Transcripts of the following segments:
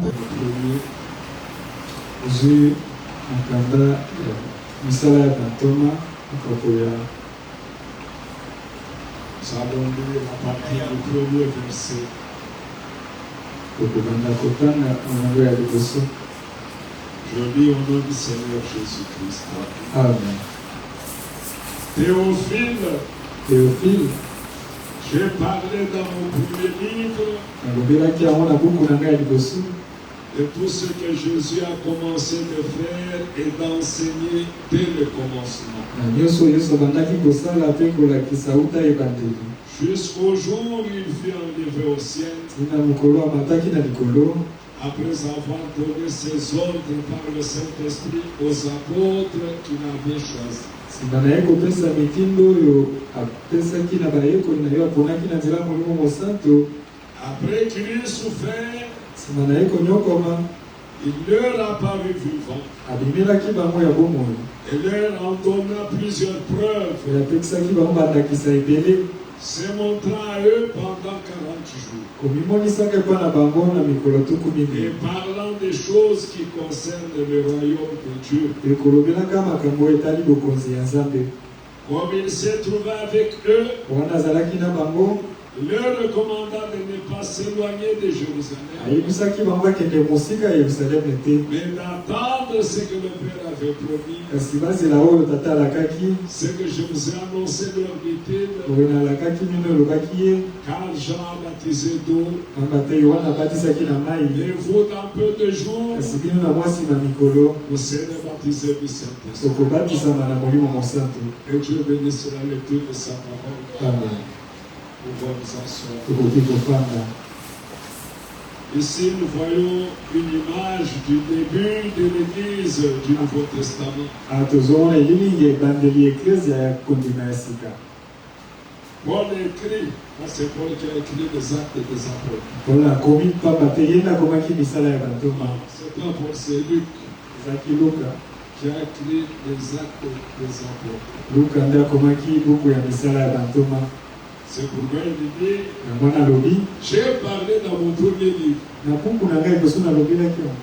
premier ozwi makanda misala ya bantoma akakoya J'allons la partie du premier verset. okobanda kotanga monango ya liboso. Je lis au nom du Seigneur Jésus-Christ. Amen. Théophile, j'ai parlé dans mon premier livre nalobelaki yango na buku na ngai ya liboso de tout ce que Jésus a commencé de faire et d'enseigner dès le commencement. na nyonso Yesu abandaki kosala mpe kolakisa uta ebandeli Jusqu'au jour où il fut enlevé au ciel, tina mokolo amataki na likolo après avoir donné ses ordres par le Saint-Esprit aux apôtres qu'il avait choisis. nsima na ye kopesa mitindo oyo apesaki na bayekoli na ye aponaki na nzela molimo mosantu. Après qu'il eut souffert, nsima na ye konyokoma il leur apparut vivant abimelaki bango ya bomoi et leur en donna plusieurs preuves, apekisaki bango bandakisa ebele se montrant à eux pendant 40 jours, komimonisaka epa na bango na mikolo tuku et minei parlant des choses qui concernent le royaume de Dieu. ekolobelaka makambo etali bokonzi ya nzambe. Comme il s'est trouvé avec eux, wana azalaki na bango leur recommanda de ne pas s'éloigner de Jérusalem, ayebisaki bango bakende mosika ya yerusaleme te, mais d'attendre ce que le Père avait promis, kasi bazela oyo tata alakaki ce que je vous ai annoncé leur dit-il, oyo nalakaki mino elobaki ye car Jean a baptisé d'eau, amba te yohana abatisaki na mai, mais vous dans peu de jours, kasi bino na mwasi na mikolo vous serez baptisés du Saint-Esprit. okobatisama na molimo mosantu. Que Dieu bénisse la lecture de sa parole. Amen. Pour nous asseoir. Tokoki kofanda. Ici, nous voyons une image du début de l'Église du Nouveau Testament. tozomona elilingi ebandeli eklezia ya kondima ya sika. Paul écrit, c'est Paul qui a écrit les actes des apôtres. mpona akomi pamba te ye nde akomaki misala ya bantoma. C'est pas Paul, c'est Luc ezalaki luka. qui a écrit les actes des apôtres. luka nde akomaki buku ya misala ya bantoma. C'est pourquoi il dit, yango nalobi j'ai parlé dans mon premier livre na buku na ngai liboso nalobelaki yango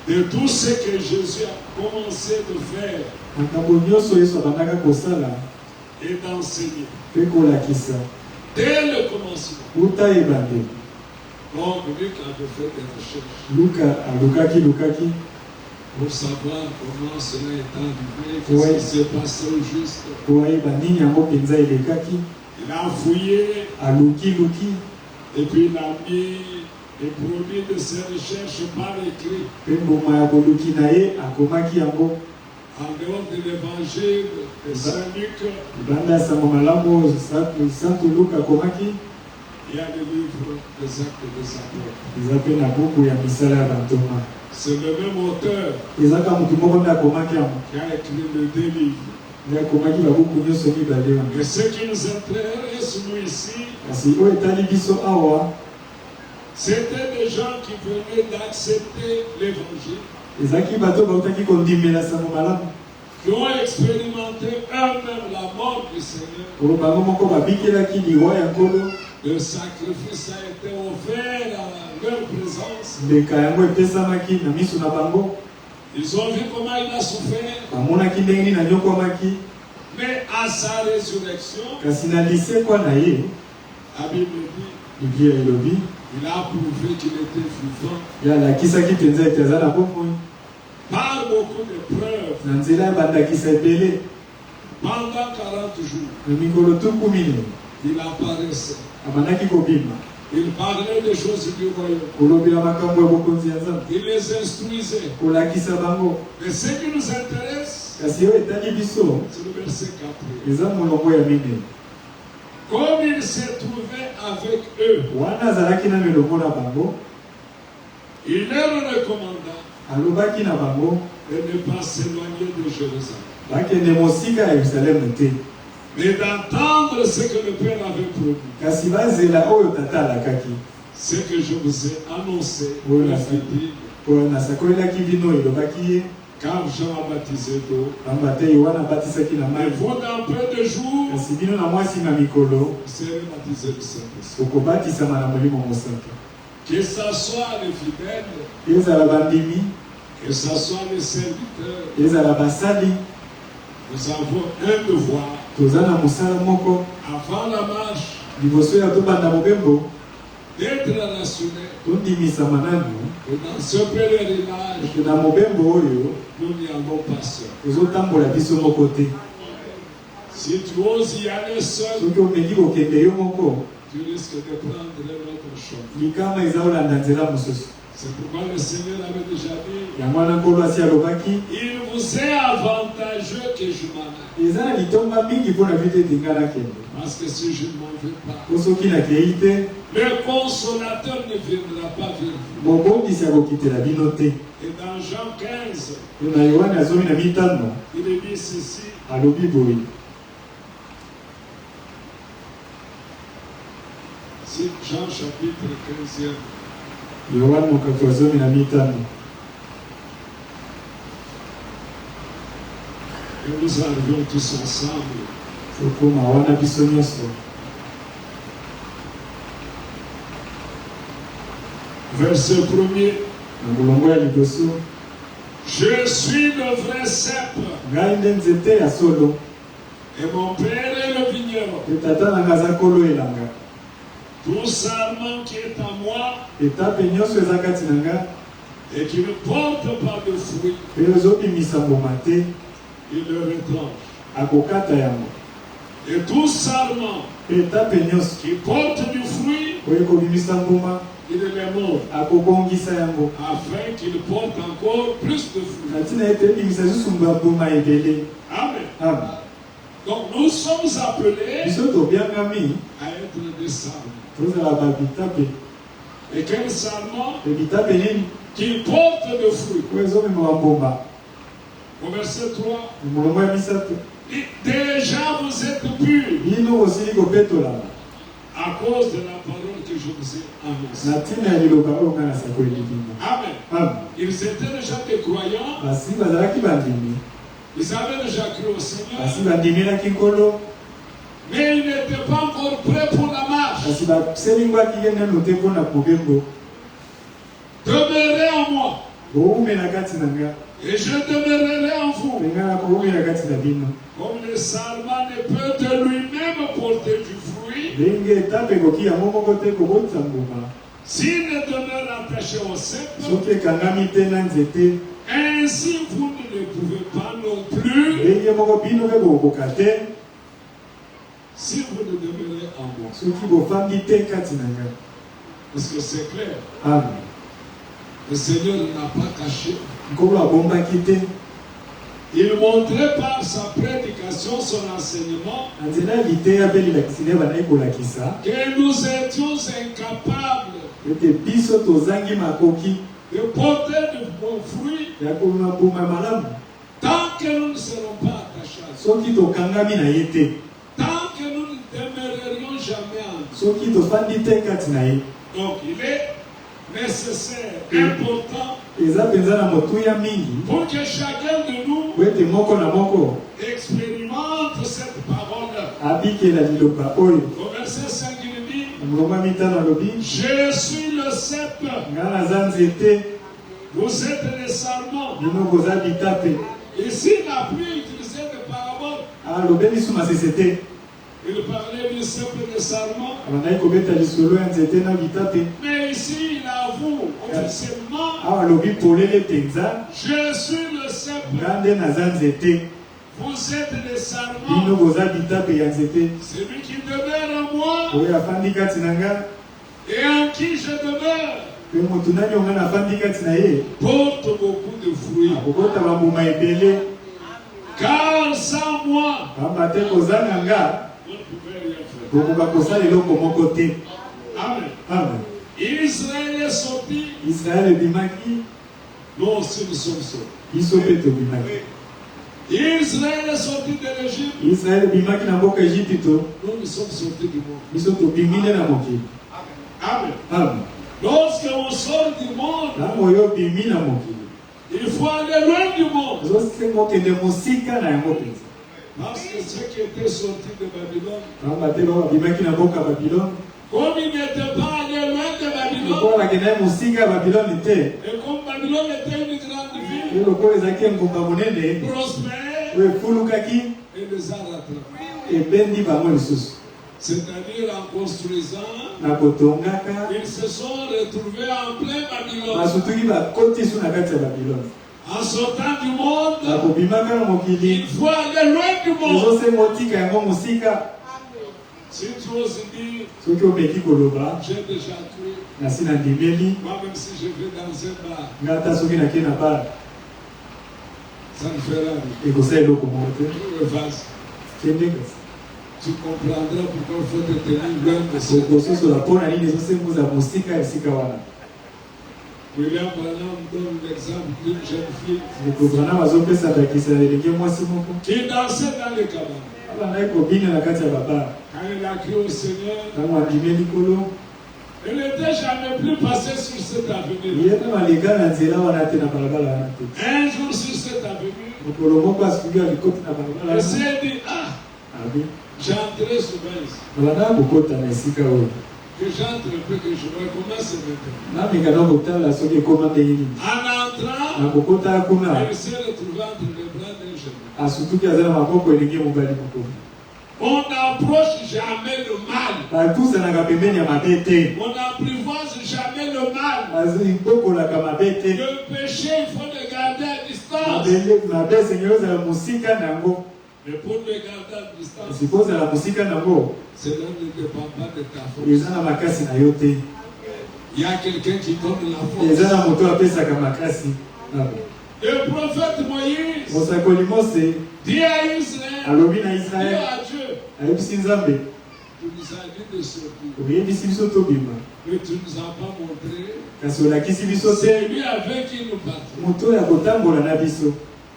de tout ce que Jésus a commencé de faire makambo nyonso yesu abandaka kosala et d'enseigner mpe kolakisa dès le commencement. uta ebandeli. Donc, Luc avait fait des recherches luka alukaki pour savoir comment cela est arrivé, qu'est-ce qui s'est passé au juste. po ayeba nini yango mpenza elekaki. Il a fouillé alukiluki et puis il a mis les produits de ses recherches par écrit. mpe mboma ya boluki na ye akomaki yango En dehors de l'évangile de Saint-Luc, libanda ya sango malamu santu luka akomaki il y a le livre des actes des apôtres. eza mpe na buku ya misala ya bantoma. C'est le même auteur ezaka motu moko nde akomaki yango qui a écrit les deux livres. nde akomaki babuku nyonso mibale wana. Et ce qui nous intéresse, nous ici, kasi oyo etali biso awa c'était des gens qui venaient d'accepter l'évangile, ezalaki bato bautaki kondimela sango malamu qui ont expérimenté eux-mêmes la mort du Seigneur. oyo bango moko babikelaki liwa ya nkolo. Le sacrifice a été offert à leur présence. mbeka yango epesamaki na miso na bango. Ils ont vu comment il a souffert. bamonaki ndenge nini anyokwamaki. Mais à sa résurrection, kasi na lisekwa na ye la Bible dit, biblia elobi il a prouvé qu'il était vivant ye alakisaki mpenza ete aza na bomoi par beaucoup de preuves na nzela ya bandakisa ebele. pendant 40 jours. na mikolo tuku minei Il apparaissait. abandaki kobima Il parlait des choses du royaume. kolobela makambo ya bokonzi ya nzambe, Il les instruisait. kolakisa bango. Mais ce qui nous intéresse, kasi oyo etali biso c'est le verset 4. eza molongo ya minei. Comme il s'est trouvé avec eux, wana azalaki na milongo na bango, il leur recommanda alobaki na bango de ne pas s'éloigner de Jérusalem, bakende mosika ya yerusalemu te, mais d'entendre ce que le Père avait promis. kasi bazela oyo tata alakaki. Ce que je vous ai annoncé, Oui, la merci. Bible, oyo nasakolelaki bino elobaki ye car Jean a baptisé d'eau. pamba te yohana abatisaki na Mais mai, vous, dans peu de jours, kasi bino na mwasi na mikolo vous serez baptisés du Saint-Esprit. okobatisama na molimo mosantu. Que ce soit les fidèles, ezala bandimi, que ce soit les serviteurs, ezala basali, nous avons un devoir toza na mosala moko avant la marche liboso ya tobanda mobembo d'être rassurés tondimisa nanu que dans ce pèlerinage, eke na mobembo oyo nous n'y allons pas seuls. tozotambola biso moko te. Si tu oses y aller seul, soki omengi kokende yo moko tu risques de prendre un autre chemin. likama eza olanda nzela mosusu. C'est pourquoi le Seigneur avait déjà dit, yango wana nkolo asi alobaki il vous est avantageux que je m'en aille. eza na litomba mingi mpo na bino ete nga nakende, Parce que si je ne m'en vais pas, po soki nakei te le consolateur ne viendra pas vers vous. mobondisi akokitela bino te. Et dans Jean 15, na yohane azomi na mitano il est dit ceci, alobi boye, c'est Jean chapitre 15, yohane mokato azomi na mitano, et nous arrivons tous ensemble. tokóma wana biso nyonso. Verset 1er, na molongo ya liboso, je suis le vrai cep, ngai nde nzete ya solo, et mon père est le vigneron. mpe tata na ngai aza nkolo elanga. Tout sarment qui est à moi etape nyonso eza kati na ngai et qui ne porte pas de fruits, mpe ezobimisa mboma te, il le retranche. akokata yango. Et tout sarment mpe etape nyonso qui porte du fruit, oyo ekobimisa mboma il les mord, akobongisa yango, afin qu'il porte encore plus de fruits. na ntina ete ebimisa lisusu mboma ebele. Amen. Amen. Donc nous sommes appelés biso tobiangami à être des sarments. tozala babitape. Et quel sarment ebitape nini qui porte de fruits. oyo ezomema bamboma. Au verset 3, na molongo ya misato, déjà vous êtes purs bino bosili kopetolama à cause de la parole que je vous ai annoncée. na ntina ya liloba oyo ngai nasakoleli bino. Amen. Amen. Ils étaient déjà des croyants, basi bazalaki bandimi, ils avaient déjà cru au Seigneur, basi bandimelaki nkolo, mais ils n'étaient pas encore prêts pour la marche. kasi baselingwaki ye nano te mpo na mobembo. Demeurez en moi, boumela kati na nga, et je demeurerai en vous. mpe ngai nakoumela kati na bino. Comme le sarment ne peut de lui-même porter du fruit, ndenge etape ekoki yango moko te kobotisa mbuma s'il ne demeure attaché au cep, soki ekangami te na nzete, ainsi vous ne pouvez pas non plus, ndenge moko bino mpe bokokoka te si vous ne demeurez en moi. soki bofandi te kati na nga. Est-ce que c'est clair? Amen. Le Seigneur n'a pas caché. nkolo abombaki te, Il montrait par sa prédication, son enseignement, na nzela ya liteya mpe lilakisi nde bandaki kolakisa que nous étions incapables ete biso tozangi makoki de porter de bons fruits ya komema mbuma ya malamu tant que nous ne serons pas attachés à Dieu. soki tokangami na ye te, Tant que nous ne demeurerions jamais en Dieu. soki tofandi te kati na ye. Donc il est nécessaire, important, eza mpenza na motuya mingi pour que chacun de nous po ete moko na moko expérimente cette parole. abikela liloba oyo. Au verset 5, il dit, na molongo ya mitano alobi, je suis le cep, ngai naza nzete, vous êtes les sarments. bino boza bitape. Ici, il n'a plus utilisé de parabole. alobe lisu masese te, Il parlait du cep et des sarments. abandaki kobeta lisolo ya nzete na bitape. Mais ici, il avoue officiellement, awa alobi polele mpenza, je suis le cep, ngai nde naza nzete, vous êtes les bino sarments. boza bitape ya nzete. Celui qui demeure en moi oyo afandi kati na nga, et en qui je demeure mpe motu nani onga nafandi kati na ye porte beaucoup de fruits. akokota bambuma ebele, Car sans moi, pamba te kozanga nga vous ne pouvez rien faire. bokoka kosala eloko moko te. Amen. Amen. Israël est sorti, Israele ebimaki, nous aussi nous sommes sortis. biso mpe tobimaki. Israël est sorti de l'Égypte, Israele ebimaki na mboka Ejipito, nous sommes sortis du monde. biso tobimi nde na mokili. Amen. Amen. Lorsqu'on sort du monde, ntango oyo obimi na mokili, il faut aller loin du monde. ozosenga okende mosika na yango mpenza. Parce que ceux qui étaient sortis de Babylone, pamba te bao babimaki na mboka Babilone, Comme il n'était pas allé loin de Babylone, Pour la guerre musica Babylone était. et comme Babylone était une grande ville, Le local les acquis en Combamonene. prospère, Oui, Fulukaki. et les a rattrapés. Et Bendi Bamoisus. C'est-à-dire en construisant, Nakotongaka. ils se sont retrouvés en plein Babylone. Masutuki ba koti sur la carte de Babylone. En sortant du monde, Nakobimaka na mokili. il faut aller loin du monde. Ils ont ces motika yango musika. Si tu oses dire, Soki omeki koloba. j'ai déjà cru, Nasi na ndimeli. moi même si je vais dans un bar, Ngata soki na kena bar. ça ne fera rien. Ekosa eloko moko te. Vas-y, Kende kasi. tu comprendras pourquoi il faut te tenir loin de ce Kokososola mpona nini ezosembuza mosika esika wana. William Branham donne l'exemple d'une jeune fille Ekobana bazopesa bakisa elenge mwasi moko. qui dansait dans le cabaret. Abandaki kobina na kati ya babar. Quand elle a crié au Seigneur, Ntango andimi likolo. elle n'était jamais plus passée sur cette avenue. Ye mpe maleka na nzela wana te na balabala wana te. Un jour sur cette avenue, Mokolo moko asikuki alikoti na balabala elle wana. s'est dit, ah, Abi. j'entrais souvent ici. Babandaka kokota na esika oyo. Que j'entre un peu, que je recommence maintenant. Nameka na kotala soki ekoma ndenge nini. En entrant, Na kokota kuna elle s'est retrouvée entre les bras d'un jeune. asutuki aza na maboko elenge mobali moko. On n'approche jamais le mal. Batusanaka pembeni ya mabe te. On n'apprivoise jamais le mal. Bokolaka mabe te. Le péché, il faut le garder à distance. Mabe esengeli ozala mosika na yango. Mais pour le garder à distance, Sikoyo ozala mosika na yango cela ne dépend pas de ta force. eza na makasi na yo te. Il y a quelqu'un qui donne la Eza force. na moto apesaka makasi. Le prophète Moïse Mosakoli Mose dit à Israël, alobi na dit Israele à Dieu, ayebisi Nzambe tu nous as dit de sortir, oyebisi biso tobima mais tu nous as pas montré. kasi olakisi biso te C'est lui avec qui nous partons. moto oyo akotambola na biso.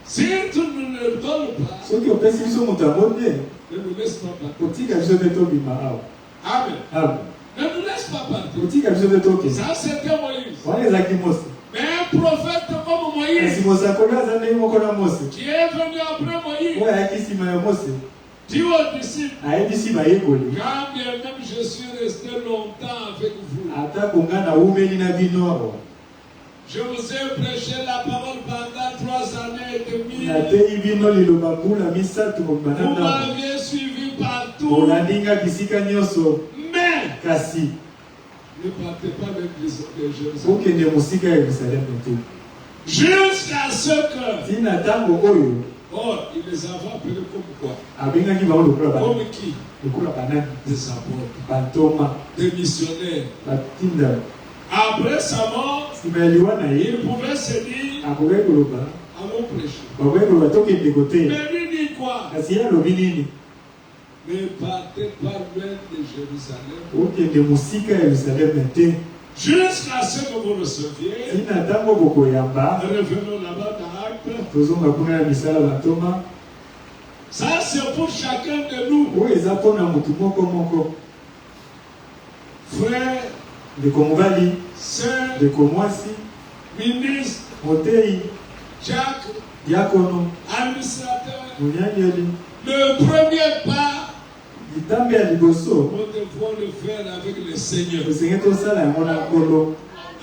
Si tu ne le donnes pas, Soki opesi biso moto yango te ne nous laisse pas partir. kotika biso te tobima awa. Amen. Amen. Ne nous laisse pas partir. kotika biso te tokende. Ça, c'était Moïse. Wana ezalaki Mose. Mais un prophète comme Kasi Moïse, mosakoli aza ndenge moko na Mose qui est venu après Moïse, oyo ayaki nsima ya Mose dit aux disciples, ayebisi bayekoli quand bien même je suis resté longtemps avec vous, atako nga naumeli na bino awa je vous ai prêché la parole pendant 3 années et demie. nateyi bino liloba mbula misatu mobima na Vous ntango m'aviez suivi partout. olandinga bisika nyonso Mais kasi ne partez pas même de Jérusalem. okende mosika ya Yerusalemi te Jusqu'à ce que, ntina ntango oyo oh, il les avait appelés comme quoi? abengaki bango lokola Comme qui? banani Des apôtres, bantoma des missionnaires. batinda. Après sa mort, Nsima ya liwa na ye il pouvait se dire, akokaki koloba allons prêcher. bakoki koloba tokende kote Mais lui dit quoi? kasi ye alobi nini Ne partez pas loin de Jérusalem. okende mosika ya Yerusalemi te Jusqu'à ce que vous receviez. ntina ntango bokoyamba Revenons là-bas dans Actes. tozonga kuna ya misala bantoma Ça, c'est pour chacun de nous. oyo eza mpona motu moko moko. Frères, ndeko mobali sœurs, ndeko mwasi ministres, moteyi diacres, diakono administrateurs. monyangeli Le premier pas, litambe ya liboso nous devons le faire avec le Seigneur. esenge tosala yango na nkolo.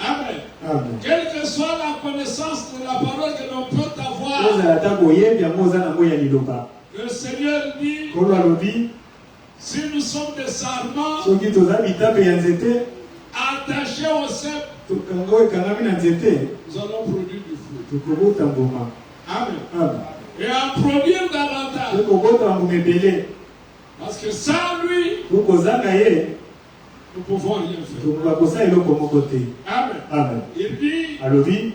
Amen. Amen. Quelle que soit la connaissance de la parole que l'on peut avoir, ozala ta boyebi yango oza nango ya liloba. le Seigneur dit, nkolo alobi si nous sommes des sarments soki toza bitambe ya nzete attachés au cep, tokango ekangami na nzete nous allons produire du fruit. tokobota mbuma. Amen. Amen. Et en produire davantage. tokobota mbuma ebele Parce que sans lui, tokozanga ye nous ne pouvons rien faire. tokoka kosala eloko moko te. Amen. Amen. Il dit, alobi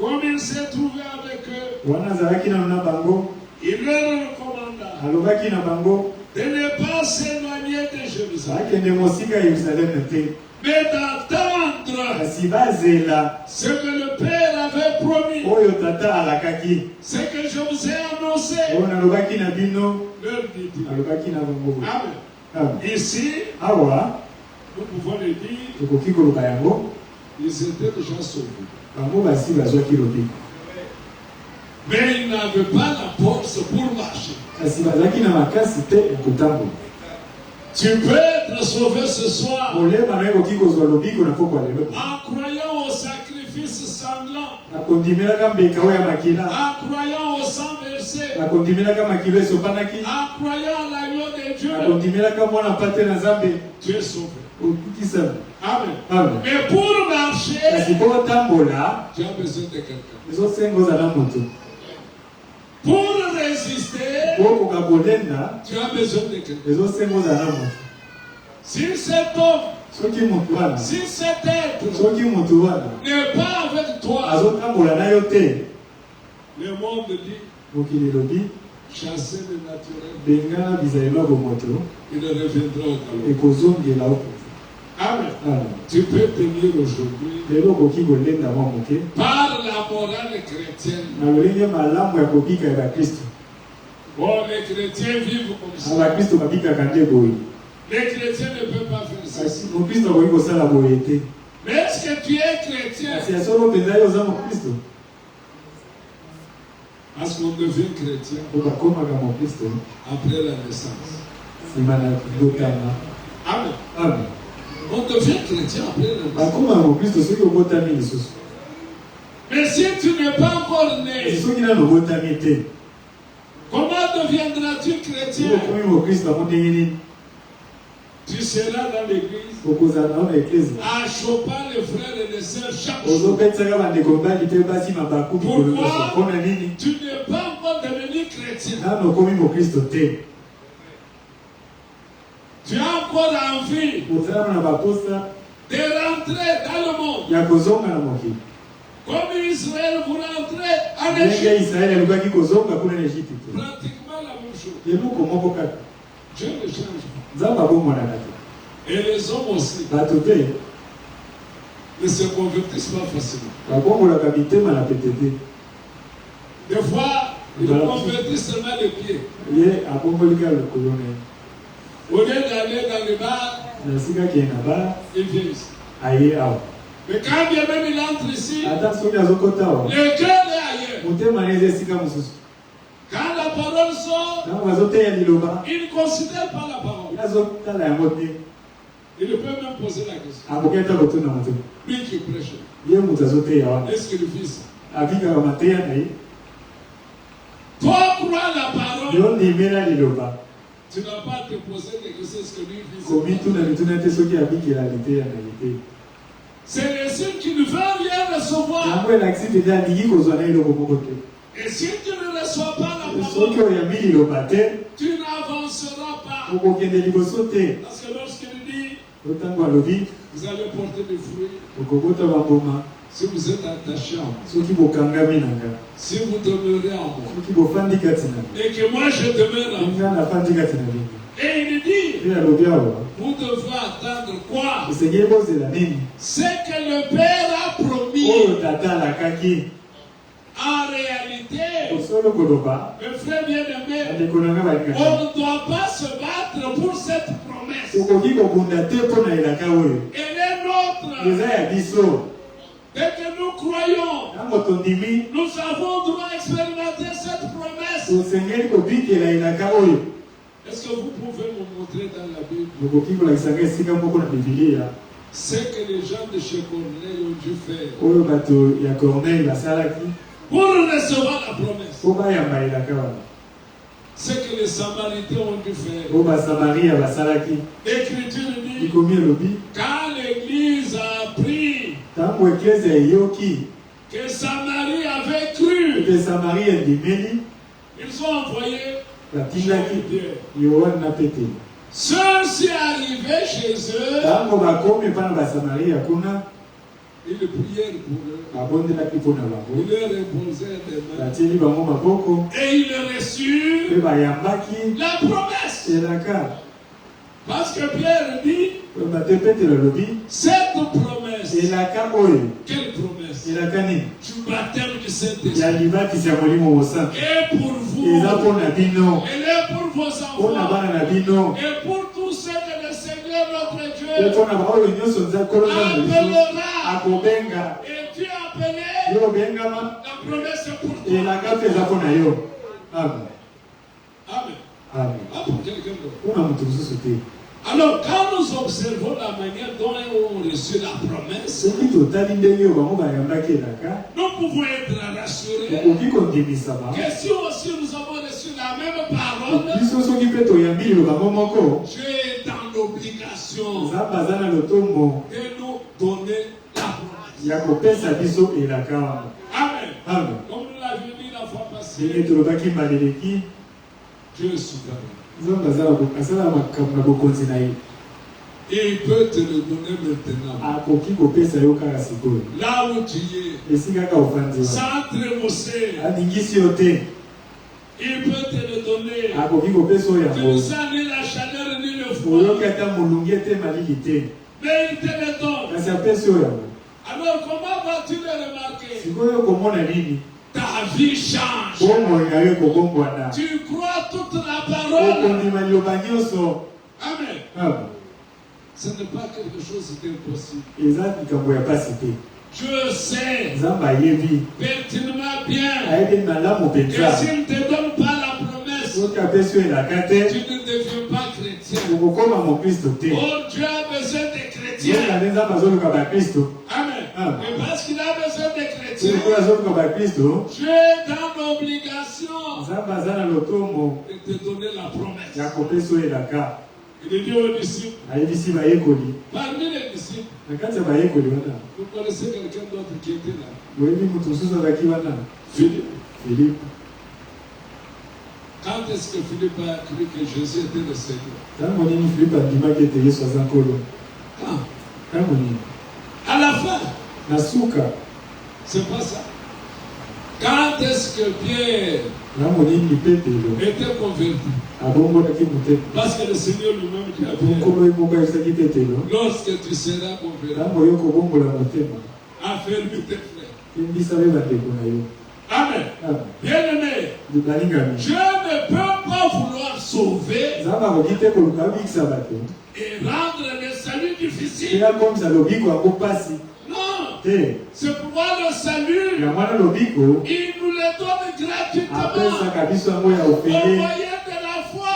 comme il s'est trouvé avec eux, wana azalaki nano na bango il leur recommanda alobaki na bango de ne pas s'éloigner de Jérusalem, bakende mosika ya Yerusalemi te mais d'attendre kasi bazela ce que le Père avait promis, oyo tata alakaki ce que je vous ai annoncé. oyo nalobaki na bino Leur dit-il. alobaki na bango. Amen. Amen. Ici, awa nous pouvons le dire, tokoki koloba yango ils étaient déjà sauvés. bango basi bazwaki lobiko Mais ils n'avaient pas la force pour marcher. kasi bazalaki na makasi te ya kotambola. Tu peux être sauvé ce soir en croyant au sacrifice sanglant, en croyant au sang versé, en croyant à l'agneau de Dieu. Tu es sauvé. Amen. Amen. Mais pour marcher, tu as besoin de quelqu'un. Pour résister, tu as besoin de quelqu'un. Si cet homme, si cet être n'est pas avec toi, le monde dit, chasser le naturel, il reviendra au galop. Amen. Tu peux tenir aujourd'hui par la morale chrétienne. Oh, les chrétiens vivent comme ça. Les chrétiens ne peuvent pas faire ça. Mais est-ce que tu es chrétien? Parce qu'on devient chrétien après la naissance. Amen. Amen. On devient chrétien après la naissance. Mais si tu n'es pas encore né, comment deviendras-tu chrétien? Tu seras dans l'église à choper les frères et les sœurs chaque jour. Pourquoi tu n'es pas encore devenu chrétien? Tu as encore envie de rentrer dans le monde. Comme Israël, vous rentrez en Égypte. Pratiquement la même chose. Dieu ne change pas. Et les hommes aussi ne se convertissent pas facilement. Des fois, ils convertissent seulement les pieds. Au lieu d'aller dans le bar, ils viennent ici. Mais quand bien même il entre ici, le cœur est ailleurs. Quand la parole sort, il ne considère pas la parole. Il peut même poser la question. Lui qui prêche, est-ce qu'il vit ça? Toi, crois la parole. Tu n'as pas à te poser des questions, est-ce que lui vit ça? C'est les signes qui ne veulent rien recevoir. Et si tu ne reçois pas la parole, tu n'avanceras pas. Parce que lorsqu'il dit, vous allez porter des fruits. Si vous êtes attaché à moi, si vous demeurez en moi, et que moi je demeure en vous, et il dit, vous devrez attendre quoi? Ce que le Père a promis. En réalité, mes frères bien-aimés, on ne doit pas se battre pour cette promesse. Elle est nôtre. Dès que nous croyons, nous avons droit à expérimenter cette promesse. Est-ce que vous pouvez me montrer dans la Bible ce que les gens de chez Corneille ont dû faire pour recevoir la promesse? Ce que les Samaritains ont dû faire. L'Écriture dit, quand l'Église a appris que Samarie avait cru, ils ont envoyé ceux-ci arrivaient chez eux, ils prièrent pour eux, ils leur imposèrent des mains, et ils reçurent la promesse. Parce que Pierre dit, cette promesse, quelle promesse? Du baptême du Saint-Esprit. Et pour vous, elle est pour vos enfants, et pour tous ceux que le Seigneur notre Dieu appellera. Et Dieu a appelé, la promesse est pour toi. Amen. Amen. Ah, pour quelqu'un d'autre. Alors, quand nous observons la manière dont ils ont reçu la promesse, nous pouvons être rassurés que si aussi nous avons reçu la même parole, Dieu est dans l'obligation de nous donner la promesse. Amen. Comme nous l'avions dit la fois passée, Dieu est souverain. Il peut te le donner maintenant. Là où tu es, sans trémousser, il peut te le donner. Tu ne sens ni la chaleur ni le froid. Mais il te le donne. Alors comment vas-tu le remarquer? Ta vie change. Tu crois toute la parole. Amen. Ce n'est pas quelque chose d'impossible. Je sais pertinemment bien que s'il ne te donne pas la promesse, tu ne deviens pas chrétien. Oh, Dieu a besoin de chrétiens. Amen. Et parce qu'il a besoin de chrétiens, Dieu est dans l'obligation de te donner la promesse. Il dit aux disciples, parmi les disciples, vous connaissez quelqu'un d'autre qui était là? Philippe. Quand est-ce que Philippe a cru que Jésus était le Seigneur? Quand? À la fin. C'est pas ça. Quand est-ce que Pierre était converti? Parce que le Seigneur lui-même dit à Pierre, lorsque tu seras converti, affermis tes frères. Amen. Bien-aimé, Dieu ne peut pas vouloir sauver et rendre le salut difficile. Non. C'est pourquoi le salut, il nous le donne gratuitement au moyen de la foi.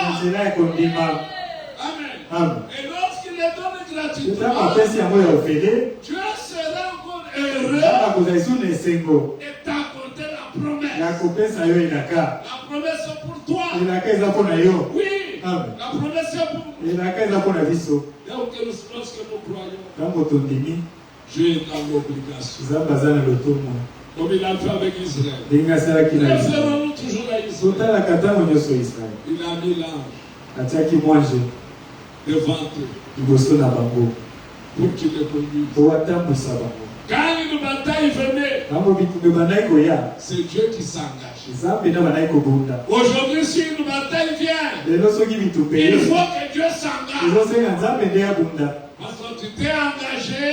Amen. Et lorsqu'il le donne gratuitement, Dieu sera encore heureux et t'accorder la promesse. La promesse pour toi. Oui. La promesse pour nous. Donc lorsque nous croyons, Dieu est dans l'obligation. Comme il a fait avec Israël. Référons-nous toujours à Israël. Il a mis l'ange devant eux pour qu'il les conduise. Quand une bataille venait, c'est Dieu qui s'engage. Aujourd'hui, si une bataille vient, il faut que Dieu s'engage. Parce que tu t'es engagé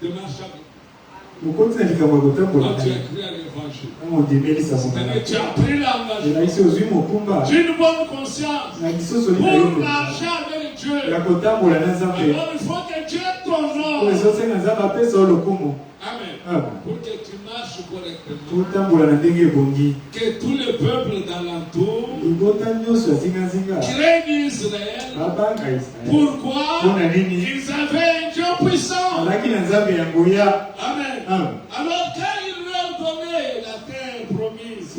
de marcher avec. Quand tu as cru à l'évangile, tu as pris l'engagement. J'ai une bonne conscience pour marcher avec Dieu. Alors il faut que Dieu t'honore. Amen. Pour que tu marches correctement. Que tous les peuples d'alentour craignent Israël. Pourquoi? Ils avaient un Dieu puissant. Amen. Alors quand il leur donnait la terre promise,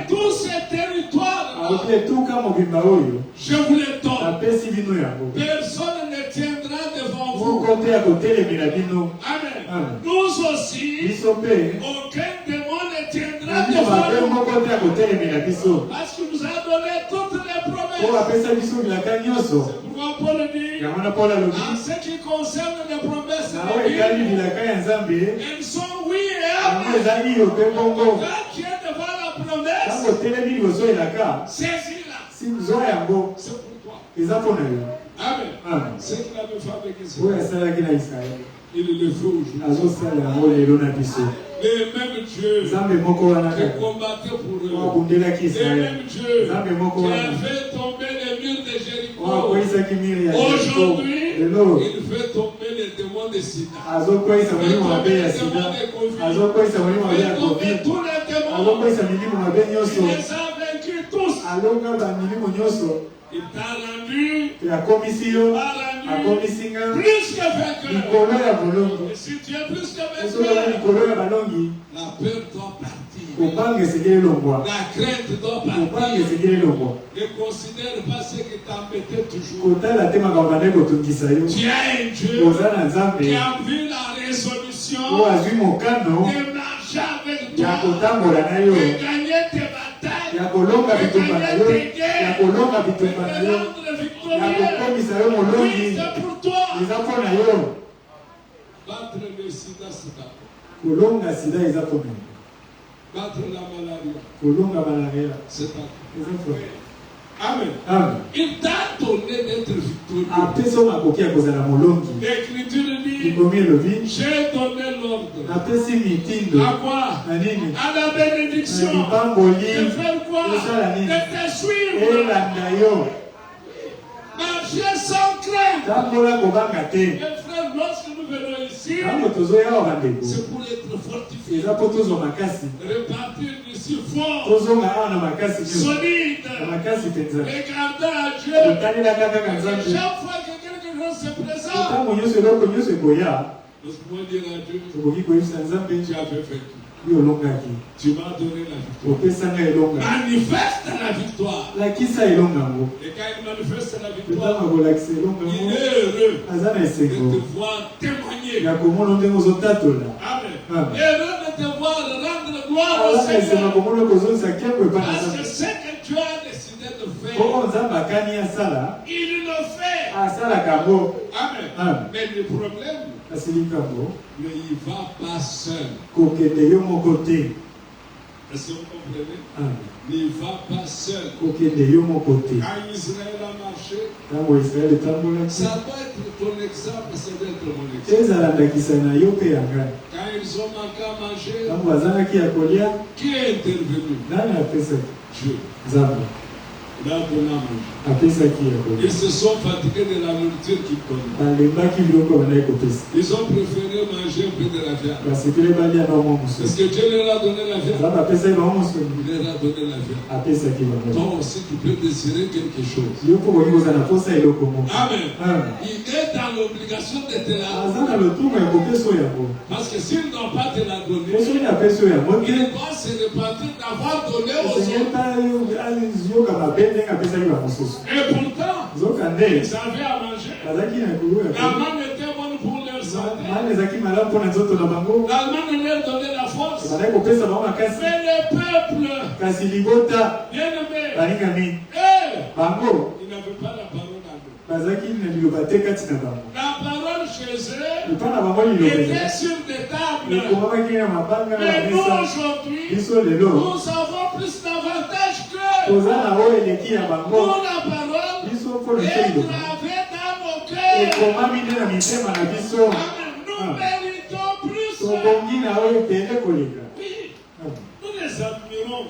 tous ces territoires, je vous les donne. Personne ne tiendra devant vous. Amen. Nous aussi, aucun démon ne tiendra devant nous. Parce qu'il nous a donné toutes les promesses. C'est pourquoi Paul dit, en ce qui concerne les promesses de Dieu, elles sont oui et amen. Quand tu es devant la promesse, saisis-la. C'est pourquoi. Amen. Ce qu'il avait fait avec Israël, il le fait aujourd'hui. Le même Dieu qui combattait pour eux. Le même Dieu qui a fait tomber les murs de Jéricho. Aujourd'hui, il fait tomber les démons de Sida. Il fait tomber les démons de Covid. Il fait tomber tous les démons. Il les a vaincus tous. Il t'a rendu plus que vainqueur. Et si tu es plus que vainqueur, la peur doit partir. La crainte doit partir. Ne considère pas ce qui t'embêtait toujours. Tu as un Dieu qui a vu la résolution de marcher avec toi, de gagner tes batailles, de gagner tes guerres, de te rendre victorieux. Oui, c'est pour toi. Battre le sida, c'est ta faute. Battre la malaria, c'est ta faute. Amen. Amen. Il t'a donné d'être victorieux. L'Écriture dit, j'ai donné l'ordre. À quoi? À la bénédiction. De faire quoi? De te suivre. Marcher sans crainte. Mes frères, lorsque nous venons ici, c'est pour être fortifié. Repartir d'ici fort, solide, regardant à Dieu. Chaque fois que quelque chose se présente, nous pouvons dire à Dieu, tu avais fait tout. Tu m'as donné la victoire. Manifeste la victoire. Et quand il manifeste la victoire, il est heureux de te voir témoigner. Amen. Heureux de te voir rendre gloire au Seigneur. Parce que ce que Dieu a décidé de faire, il le fait. Amen. Mais le problème, mais il ne va pas seul. Est-ce que vous comprenez? Il ne va pas seul. Quand Israël a marché, ça doit être ton exemple, ça doit être mon exemple. Quand ils ont manqué à manger, qui est intervenu? Dieu. Ils se sont fatigués de la nourriture qu'ils connaissent. Ils ont préféré manger un peu de la viande. Est-ce que Dieu leur a donné la viande? Il leur a donné la viande. Toi aussi, tu peux désirer quelque chose. Amen. Il est dans l'obligation de te la donner. Parce que s'il ne doit pas te la donner, il doit se repentir d'avoir donné aux autres. Et pourtant, ils avaient à manger. La manne était bonne pour leur santé. La manne leur donnait la force. Mais le peuple, bien aimé, ils n'avaient pas la parole en eux. La parole chez eux était sur des tables. Mais nous aujourd'hui, nous avons plus d'avantages que pour la parole est gravée dans nos cœurs. Amen. Nous méritons plus. Oui, nous les admirons.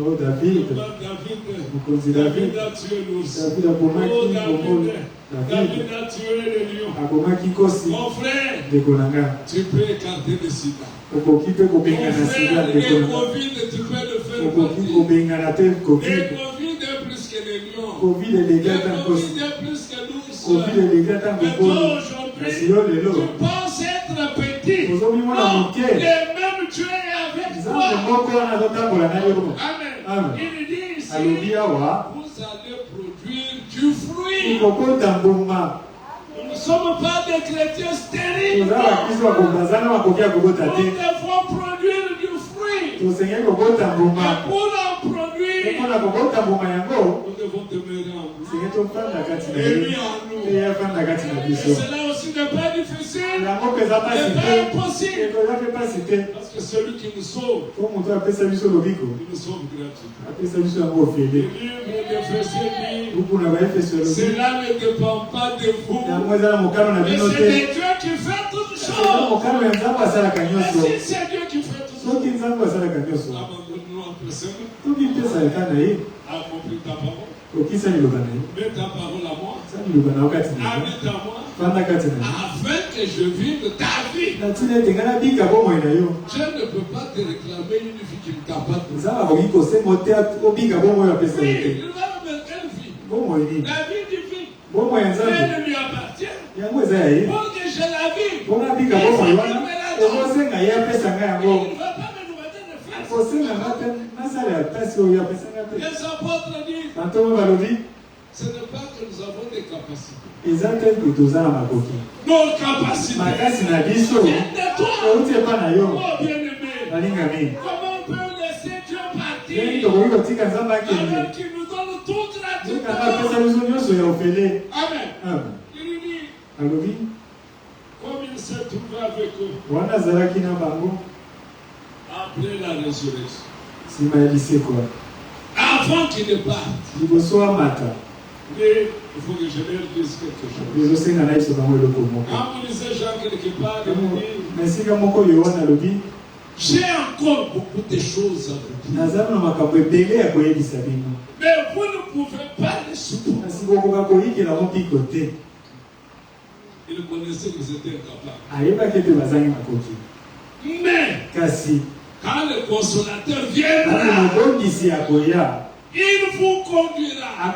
Oh David a tué l'ours. David a tué le lion. Mon frère, tu peux écarter le sida. Mon frère, les Covid, tu peux le faire partir. Les Covid est plus que les lions. Les Covid est plus que l'ours. Mais toi aujourd'hui, tu penses être petit. Non, le même Dieu est avec toi. Amen. Il dit ici, vous allez produire du fruit. Nous ne sommes pas des chrétiens stériles. Nous devons produire du fruit. Et pour en produire, nous devons demeurer en nous. Et en nous. Et cela aussi n'est pas difficile. N'est pas impossible. Parce que celui qui nous sauve, il nous sauve gratuitement. Le livre d'Éphésiens dit, cela ne dépend pas de vous. Mais c'est Dieu qui fait toutes choses. Mais si c'est Dieu qui fait toutes choses, abandonne-nous entre ses mains. Accomplis ta parole. Mets ta parole à moi. Habite à moi. Afin que je vive ta vie. Je ne peux pas te réclamer une vie qui ne t'a pas donné. Oui, il va me mettre une vie. La vie divine. Elle lui appartient. Pour que je la vive. Il ne va pas me les apôtres disent, ce n'est pas que nous avons des capacités. Nos capacités viennent de toi. Oh bien-aimé, comment on peut laisser Dieu partir alors qu'il nous donne toute la Amen. Il dit, comme il s'est trouvé avec eux après la résurrection. Avant qu'il ne parte, mais il faut que je leur dise quelque chose. Quand vous lisez Jean quelque part, il dit, j'ai encore beaucoup de choses à vous dire. Mais vous ne pouvez pas les supporter. Ils connaissaient qu'ils étaient incapables. Mais quand le consolateur viendra, il vous conduira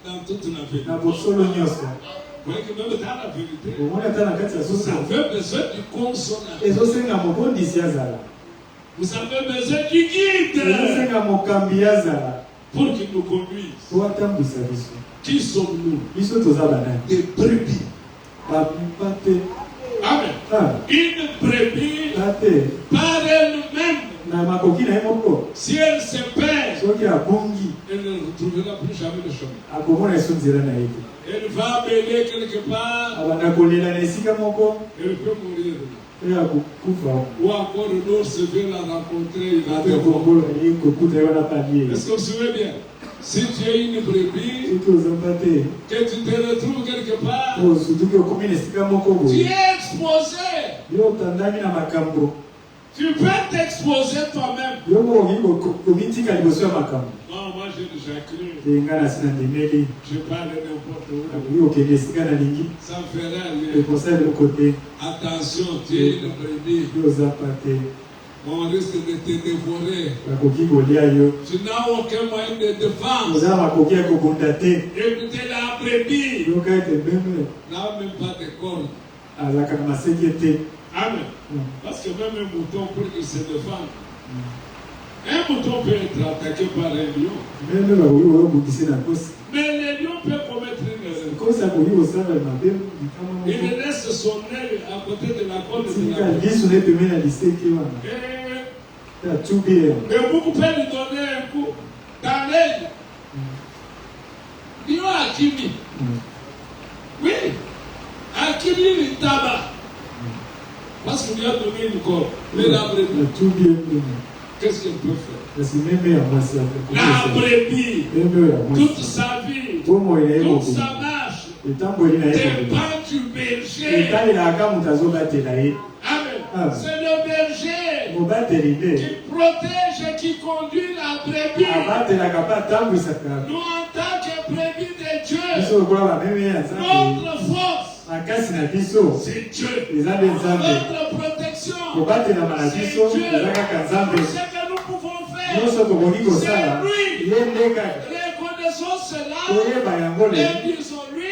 dans toute la vérité. Vous voyez que même dans la vérité, vous avez besoin du consolateur. Vous avez besoin du guide pour qu'il nous conduise. Qui sommes-nous? Des brebis. Amen. Une brebis par elle-même, si elle se perd, elle ne retrouvera plus jamais le chemin. Elle va mêler quelque part, elle peut mourir. Ou encore l'autre vient la rencontrer, il va devoir. Est-ce que vous savez bien? Si tu es une brebis, que tu te retrouves quelque part, tu es exposé. Tu peux t'exposer toi-même. Non, moi j'ai déjà cru. Je parle n'importe où. Ça ne fait rien. Attention, tu es une brebis. On risque de te dévorer. Tu n'as aucun moyen de défense. Écoutez, la brebis n'a même pas de cornes. Amen. Parce que même un mouton, pour qu'il se défende, un mouton peut être attaqué par un lion. Mais le lion peut commettre une erreur. Il laisse son œil à côté de la corde de la mais vous pouvez lui donner un coup dans l'œil. Lion a Kimi. Oui. A Kimi le tabac. Parce qu'il lui a donné une corde. Mais la brebis, qu'est-ce qu'elle peut faire? La brebis, toute sa vie, toute sa marche, dépend du berger. Amen. C'est le berger qui protège et qui conduit la brebis. Nous, en tant que brebis de Dieu, notre force, c'est Dieu. Notre protection, c'est Dieu. Ce que nous pouvons faire, c'est lui. Reconnaissons cela et disons-lui,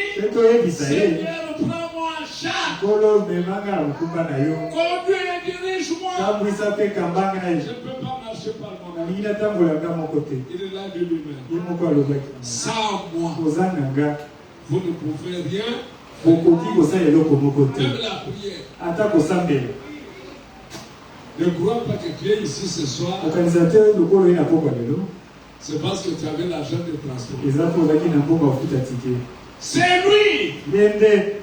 Seigneur, prends-moi en charge. Conduis et dirige-moi. Je ne peux pas marcher par moi-même. Il est là de lui-même. Sans moi, vous ne pouvez rien. Même la prière. Ne crois pas que tu es ici ce soir. C'est parce que tu avais l'argent de transport. C'est lui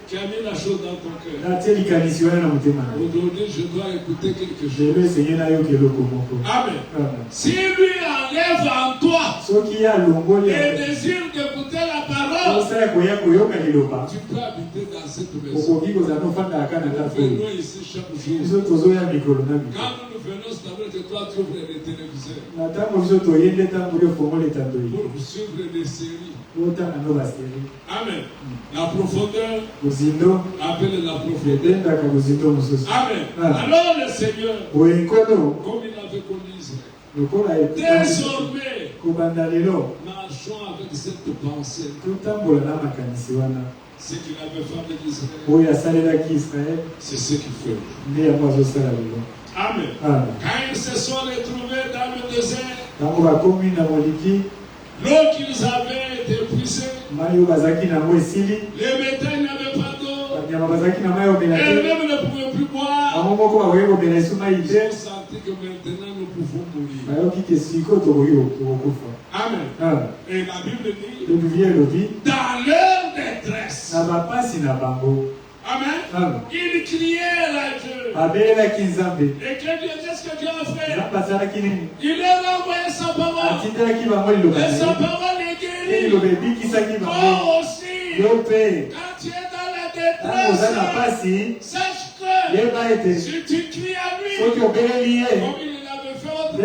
qui a mis la chose dans ton cœur. Aujourd'hui, je dois écouter quelque chose. Amen. Si lui enlève en toi le désir d'écouter la parole, Tu peux habiter dans cette maison. Nous venons ici chaque jour. Quand nous venons, c'est d'abord que toi tu ouvres les téléviseurs pour suivre des séries. Amen. La profondeur appelle la profondeur. Amen. Alors le Seigneur, comme il avait connu Israël, désormais, marchons avec cette pensée. Ce qu'il avait fait avec Israël, c'est ce qu'il fait. Amen. Quand ils se sont retrouvés dans le désert, l'eau qu'ils avaient été épuisée, les bétails n'avaient pas d'eau, elles-mêmes ne pouvaient plus boire. Ils ont senti que maintenant nous pouvons mourir. Amen. Et la Bible dit, dans leur détresse, amen, ils crièrent à Dieu. Et qu'est-ce que Dieu a fait? Il leur a envoyé sa parole. Et sa parole est guérie. Toi aussi, quand tu es dans la détresse, sache que si tu cries à lui, comme il l'avait fait autrefois,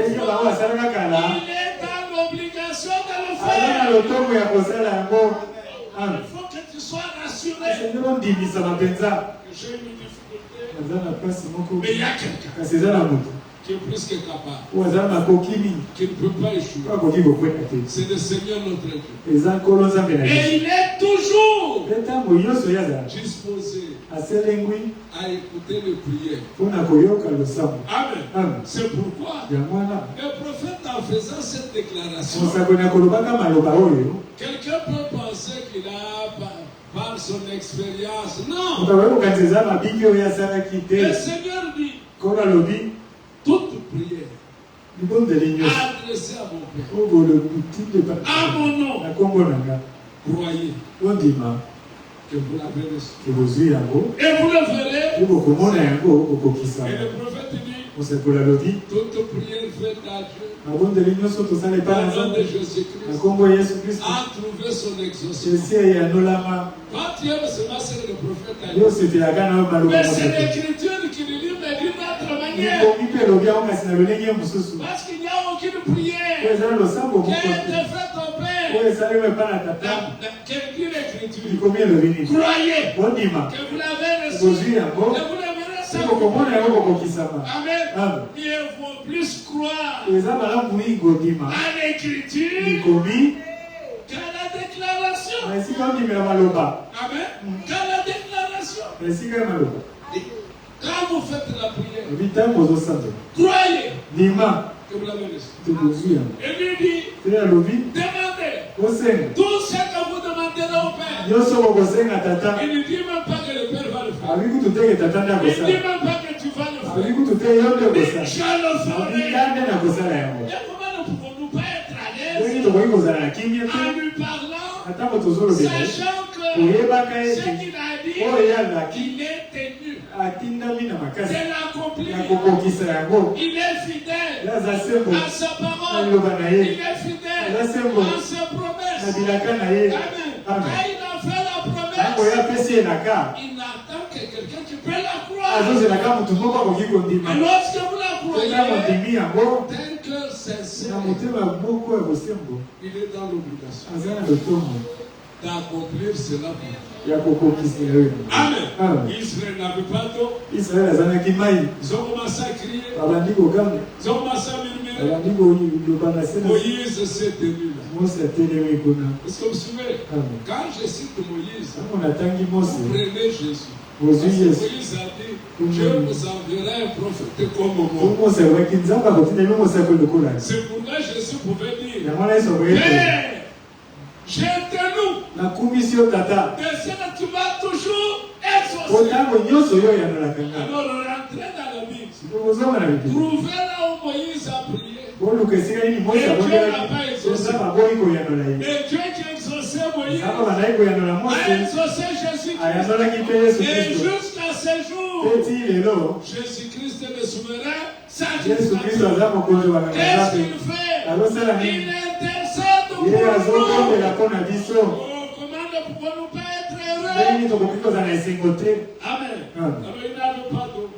il est dans l'obligation de le faire. Il faut que tu sois rassuré. J'ai une difficulté. Mais il y a quelqu'un qui est plus que capable, qui ne peut pas échouer. C'est le Seigneur notre Dieu. Et il est toujours disposé à écouter les prières. Amen. C'est pourquoi le prophète, en faisant cette déclaration, quelqu'un peut penser qu'il a par son expérience. Non. Le Seigneur dit, toute prière adressée à mon Père, à mon nom, croyez que vous l'avez reçu. Et vous le verrez. Et le prophète dit, toute prière faite à Dieu, au nom de Jésus-Christ, a trouvé son exaucement. Quand tu aimes seulement ce que le prophète a dit, mais c'est l'écriture qui lui dit, mais d'une autre manière. Parce qu'il n'y a aucune prière qui a été faite au Père. Quelle dit l'écriture? Croyez que vous l'avez reçu. Et vous l'avez reçu. Amen. Il faut plus croire à l'écriture qu'à la déclaration. Amen. Qu'à la déclaration. Quand vous faites la prière, croyez que vous l'avez reçu. Et lui dit, demandez tout ce que vous demanderez au Père. Il ne dit même pas que le Père va le faire. Il ne dit même pas que tu vas le faire. Il dit, je le ferai. Et comment ne pouvons-nous pas être à l'aise en lui parlant, sachant que ce qu'il a dit, il est tenu. C'est l'accompli. Il est fidèle à sa parole. Il est fidèle à ses promesses. Amen. Quand il a fait la promesse, il n'attend que quelqu'un qui peut la croire. Et lorsque vous la croyez, d'un cœur sincère, il est dans l'obligation d'accomplir cela pour vous. Amen. Israël n'avait pas d'eau. Ils ont commencé à crier. Ils ont commencé à murmurer. Moïse s'est tenu là. Est-ce que vous vous souvenez? Quand je cite Moïse, vous prenez Jésus. Moïse a dit, Dieu vous enverra un prophète comme moi. C'est pourquoi Jésus pouvait dire, Père, j'étais-nous. De ce que tu vas toujours exaucer. Alors rentrez dans la Bible. Trouvez là où Moïse a prié. Et Dieu n'a pas exaucé. Et Dieu qui a exaucé Moïse a exaucé Jésus-Christ. Et jusqu'à ce jour, Jésus-Christ est le souverain. Qu'est-ce qu'il fait? Il intercède pour nous. Au commandement pouvons pas être heureux. Amen. Alors il n'avait pas d'eau.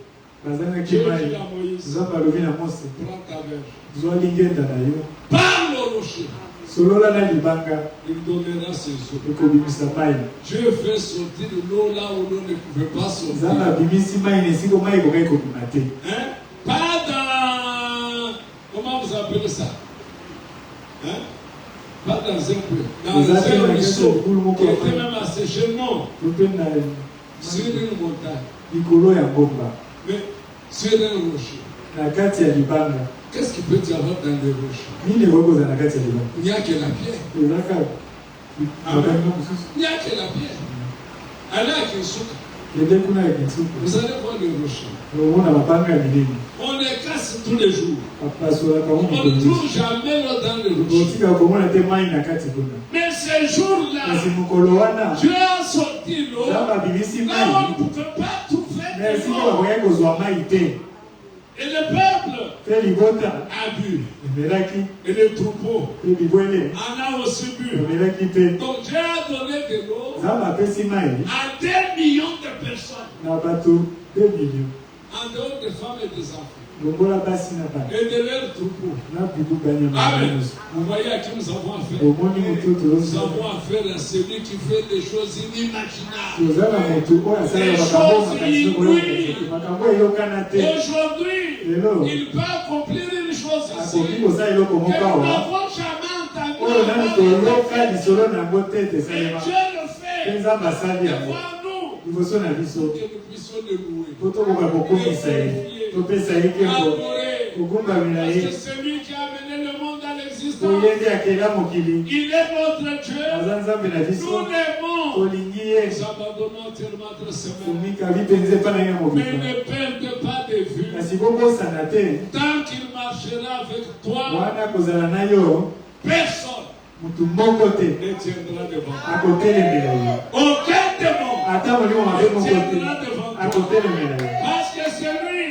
Dieu dit à Moïse, prends ta verge. Parle au rocher. Il donnera ses eaux. Dieu fait sortir de l'eau là où l'eau ne pouvait pas sortir. Hein? Pas dans... Comment vous appelez ça? Hein? Pas dans un peu. Dans un ruisseau qui était même asséché. Non. Sur une montagne. Mais sur un rocher. Qu'est-ce qu'il peut y avoir dans les roches? Il n'y a que la pierre. Amen. Il n'y a que la pierre. Allez à Kinsuka. Vous allez voir les rochers. On les casse tous les jours. On ne trouve jamais l'eau dans les rochers. Mais ces jours-là, Dieu a sorti l'eau. Là on ne peut pas trouver. Et le peuple a bu. Et les troupeaux en a aussi bu. Donc Dieu a donné de l'eau à 2 millions de personnes. En dehors des femmes et des enfants. Et de leurs troupeaux. Amen. Vous voyez à qui nous avons affaire. Nous avons affaire à celui qui fait des choses inimaginables. Des choses inouïes. Aujourd'hui, il peut accomplir une chose ici que nous n'avons jamais entendu. Et Dieu le fait devant nous. Pour que nous puissions le louer. Parce que c'est lui qui a amené le monde à l'existence. Il est notre Dieu. Nous l'aimons. Nous abandonnons tellement de semaines. Mais ne perdez pas de vue. Tant qu'il marchera avec toi, personne ne tiendra devant. Aucun démon ne tiendra devant toi. Parce que c'est lui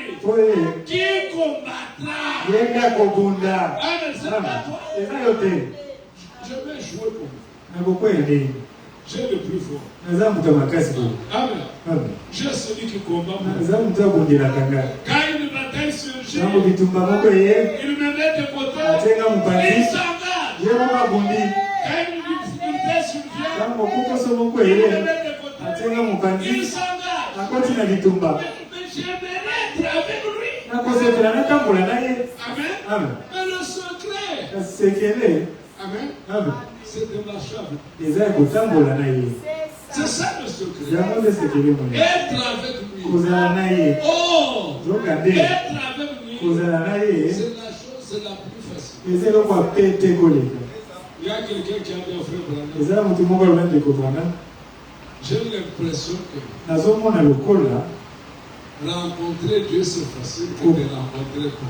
qui combattra. Amen, c'est pas toi. Je vais jouer pour vous. J'ai le plus fort. Amen. J'ai celui qui combat pour vous. Quand une bataille surgit, il me met de côté. Il s'engage. Quand une difficulté survient, il me met de côté. Il s'engage. J'aimerais être avec lui. Amen. Mais le secret, amen, c'est de marcher avec lui. C'est ça le secret. Être avec lui. Oh, être avec lui, c'est la chose la plus facile. Il y a quelqu'un qui a dit au frère Branham, j'ai l'impression que rencontrer Dieu c'est facile que de rencontrer toi.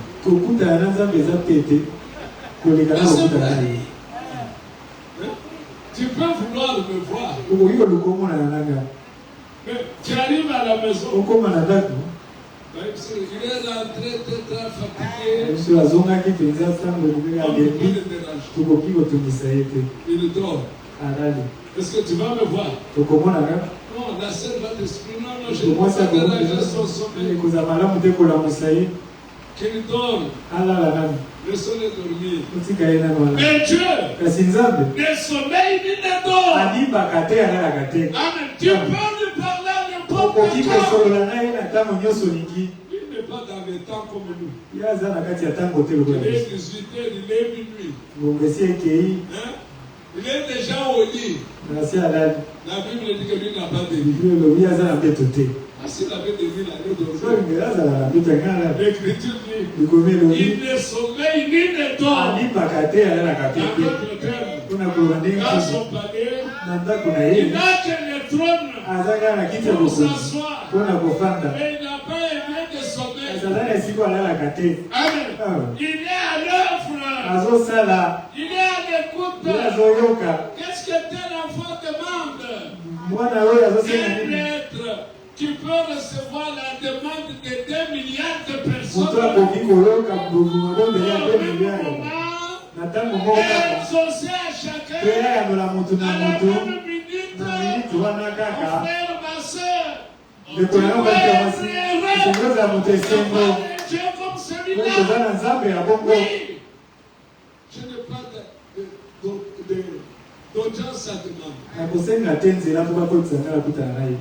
Tu peux vouloir me voir. Mais tu arrives à la maison. Il est rentré très fatigué. Il dort. Est-ce que tu vas me voir? Non, la sœur va t'exprimer. Non, je ne peux pas déranger son sommeil. Qu'il dort. Laisse-le dormir. Mais Dieu ne sommeil ni ne dort. Amen. Tu peux lui parler à n'importe quel temps. Il n'est pas dans les temps comme nous. Il est 18h, il est minuit. Il est déjà au lit. La Bible dit que lui n'a pas de lit. S'il avait des lits, il allait dormir. L'Écriture dit il ne sommeille ni ne dort. Dans son palais, il n'a que le trône pour s'asseoir. Mais il n'a pas aimé de sommeil. Amen. Il est à l'œuvre. Il est à l'écoute. Qu'est-ce que tel enfant demande? Un être qui peut recevoir la demande de 2 milliards de personnes. Exaucer à chacun à la même minute frère, ma soeur, tu es vrai. Dieu comme celui-là. Oui. Je n'ai pas d'audience à demander.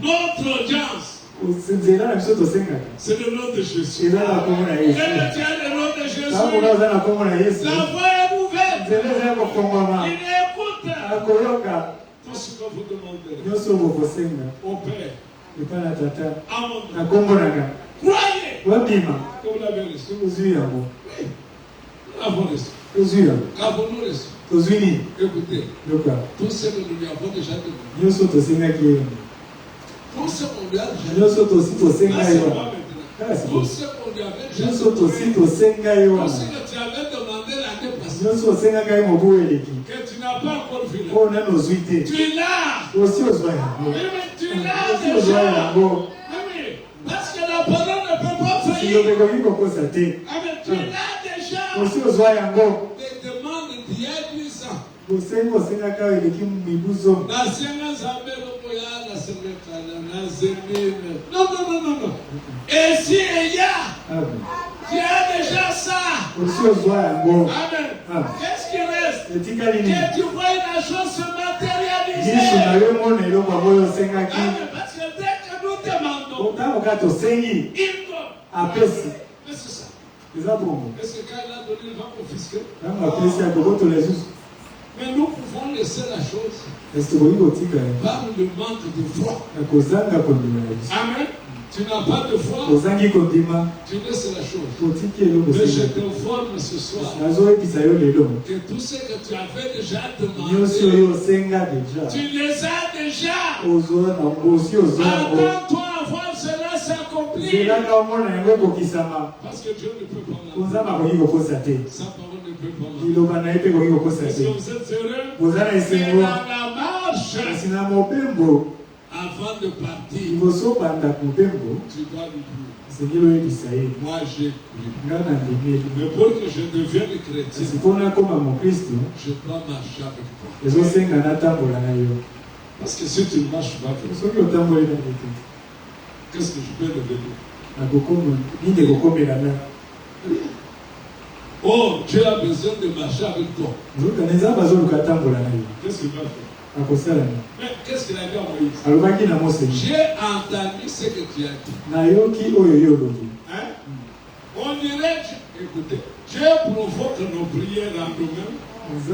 Notre audience, c'est le nom de Jésus. Et le nom de Jésus. La voie est ouverte. Il écoute. Tout ce que vous demandez. Au Père. À mon nom. Croyez. Que vous l'avez reçu. Oui. Nous l'avons reçu. Qu'avons-nous reçu? Écoutez. Tout ce que nous lui avons déjà demandé. Tout ce qu'on lui a déjà demandé. Tout ce qu'on lui avait déjà demandé. Tout ce que tu avais demandé l'année passée. Que tu n'as pas encore vu. Tu l'as. Mais tu l'as déjà. Parce que la parole ne peut pas faillir. Amen. Tu l'as déjà. Des demandes d'il y a 10 ans. Non. Et si il y a, tu as déjà ça. Amen. Qu'est-ce qui reste? Que tu vois la chose se matérialiser. Amen. Parce que dès que nous demandons, il donne. Mais c'est ça. Est-ce que quand il a donné, il va confisquer? Mais nous pouvons laisser la chose par le manque de foi. Amen. Tu n'as pas de foi, tu laisses la chose. Mais je t'informe ce soir que tout ce que tu avais déjà demandé, tu les as déjà. Attends-toi à voir cela s'accomplir. Parce que Dieu ne peut pas l'entendre. Sa parole ne peut pas l'entendre. Est-ce que vous êtes heureux? C'est dans la marche. Avant de partir, tu dois lui dire, moi j'ai cru. Mais pour que je devienne chrétien, je dois marcher avec toi. Parce que si tu ne marches pas avec toi, qu'est-ce que je peux devenir? Oh, Dieu a besoin de marcher avec toi. Qu'est-ce qu'il va faire? Mais qu'est-ce qu'il a dit à Moïse? J'ai entendu ce que tu as dit. Hein? On dirait, écoutez, Dieu provoque nos prières en nous-mêmes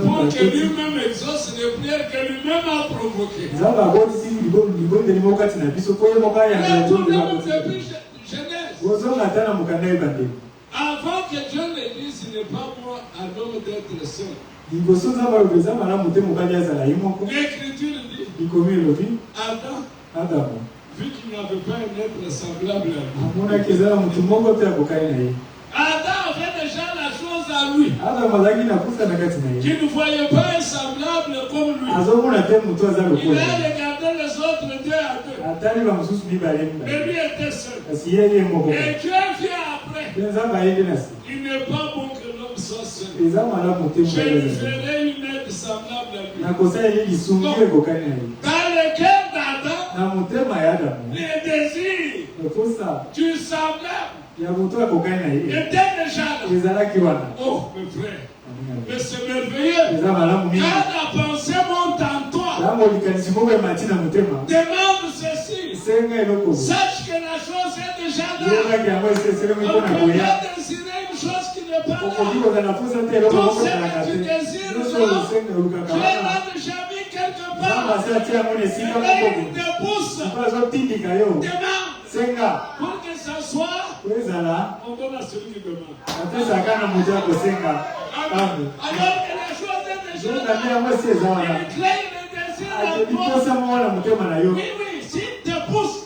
pour que lui-même exauce les prières que lui-même a provoquées. Depuis Genèse. Avant que Dieu le dise, il n'est pas moi à l'homme d'être seul. L'écriture dit, Adam, vu qu'il n'avait pas un être semblable à lui, Adam avait déjà la chose à lui, qui ne voyait pas un semblable comme lui. Il a regardé les autres deux à deux, mais lui était seul. Et Dieu vient après. Il n'est pas bon que l'homme soit seul. Je lui ferai une aide semblable à lui. Donc, dans le cœur d'Adam, les désirs du semblable étaient déjà là. Oh, mes frères, mais c'est merveilleux. Quand la pensée monte en toi, demande ceci. Sache que la chose est déjà là. On ne peut pas désirer une chose qui n'est pas là. Tout ce que tu désires, Dieu l'a déjà mis quelque part. Et il te pousse. Demande. Pour que ça soit, on donne à celui qui demande. Alors que la chose est déjà là, il crée le désir en toi. Oui, s'il te pousse,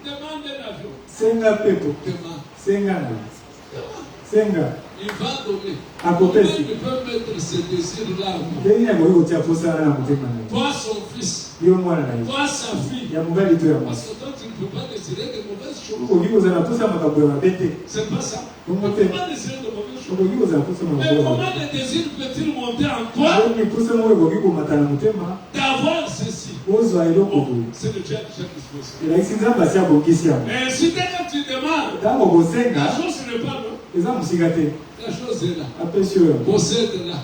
demande un avion. Demande. Il va donner. Comment il peut mettre ce désir-là en nous? Toi, son fils. Toi, sa fille. Parce que toi, tu ne peux pas désirer de mauvaises choses. C'est pas ça. Tu ne peux pas désirer de mauvaises choses. Mais comment le désir peut-il monter en toi d'avoir ceci? C'est le Dieu déjà disposé. Et si dès que tu demandes, la chose n'est pas là. La chose est là. Possède là.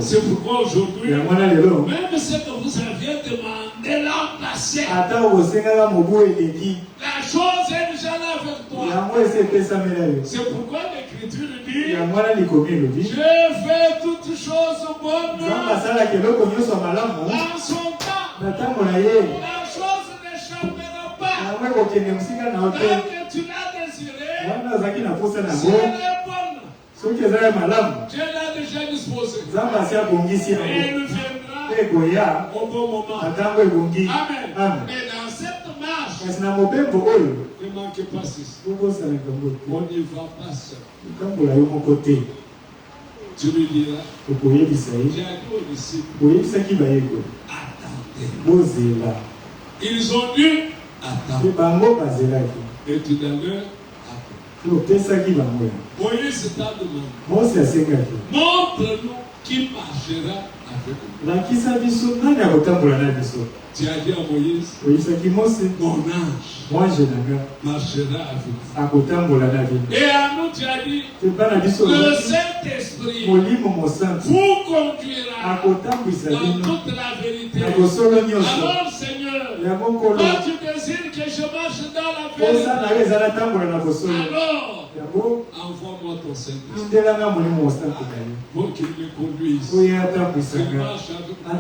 C'est pourquoi aujourd'hui, même ce que vous aviez demandé l'an passé, la chose est déjà là avec toi. C'est pourquoi l'Écriture dit, je fais toutes choses bonnes dans son temps. La chose n'échappera pas. Tant que tu l'as désiré, si elle est bonne, Dieu l'a déjà disposé. Et il viendra au bon moment. Amen. Mais dans cette marche, ne manquez pas ceci. On n'y va pas seul. Tu lui diras, j'ai dit aux disciples, attendez. Ils ont dû attendre. Et tout à l'heure, Moïse t'a demandé, montre-nous qui marchera avec nous. Tu as dit à Moïse, mon ange marchera avec nous. Et à nous, tu as dit, le Saint-Esprit vous conduira dans toute la vérité. Alors, Seigneur, quand tu désires que je marche dans la vérité, alors envoie-moi ton Saint-Esprit pour qu'il me conduise, qu'il marche avec moi.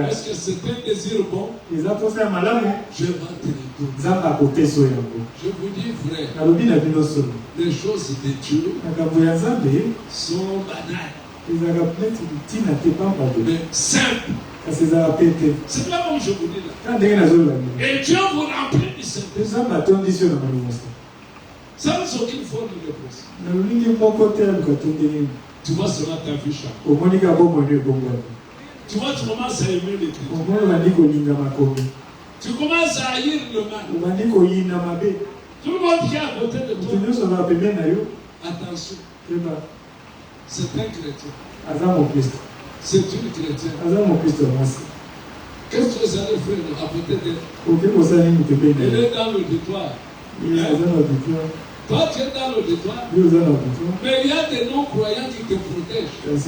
Est-ce que c'est un désir bon? Je vais te répondre. Je vous dis, frère, les choses de Dieu sont banales, mais simples. C'est là comme je vous dis là. Et Dieu vous remplit du Saint-Esprit. Sans aucune forme de procès. Tu vois cela ta vie changer. Tu vois, tu commences à aimer l'Écriture. Tu commences à haïr le mal. Tout le monde qui est à côté de toi. Attention. C'est un chrétien. C'est une chrétienne. Qu'est-ce que vous allez faire à côté d'elle? Elle est dans l'auditoire. Toi, tu es dans l'auditoire. Mais il y a des non-croyants qui te protègent. Ils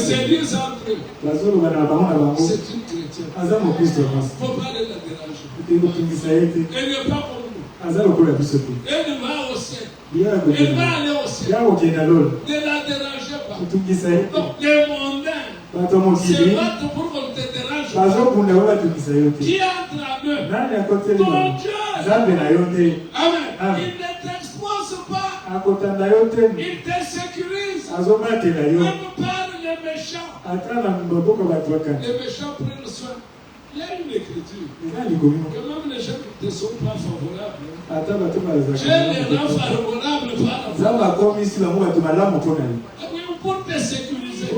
se disent entre eux. C'est une chrétienne. Il ne faut pas la déranger. Elle n'est pas pour nous. Elle va au ciel. Elle va aller au ciel. Ne la dérangez pas. Donc, les mondains se battent pour qu'on te dérange pas. Qui entre en eux? Ton Dieu. Amen. Il ne t'expose pas. Il te sécurise. Même par les méchants. Les méchants prennent soin. Il y a une écriture que même les gens qui ne sont pas favorables, Dieu les rend favorables par la foi. Pour te sécuriser.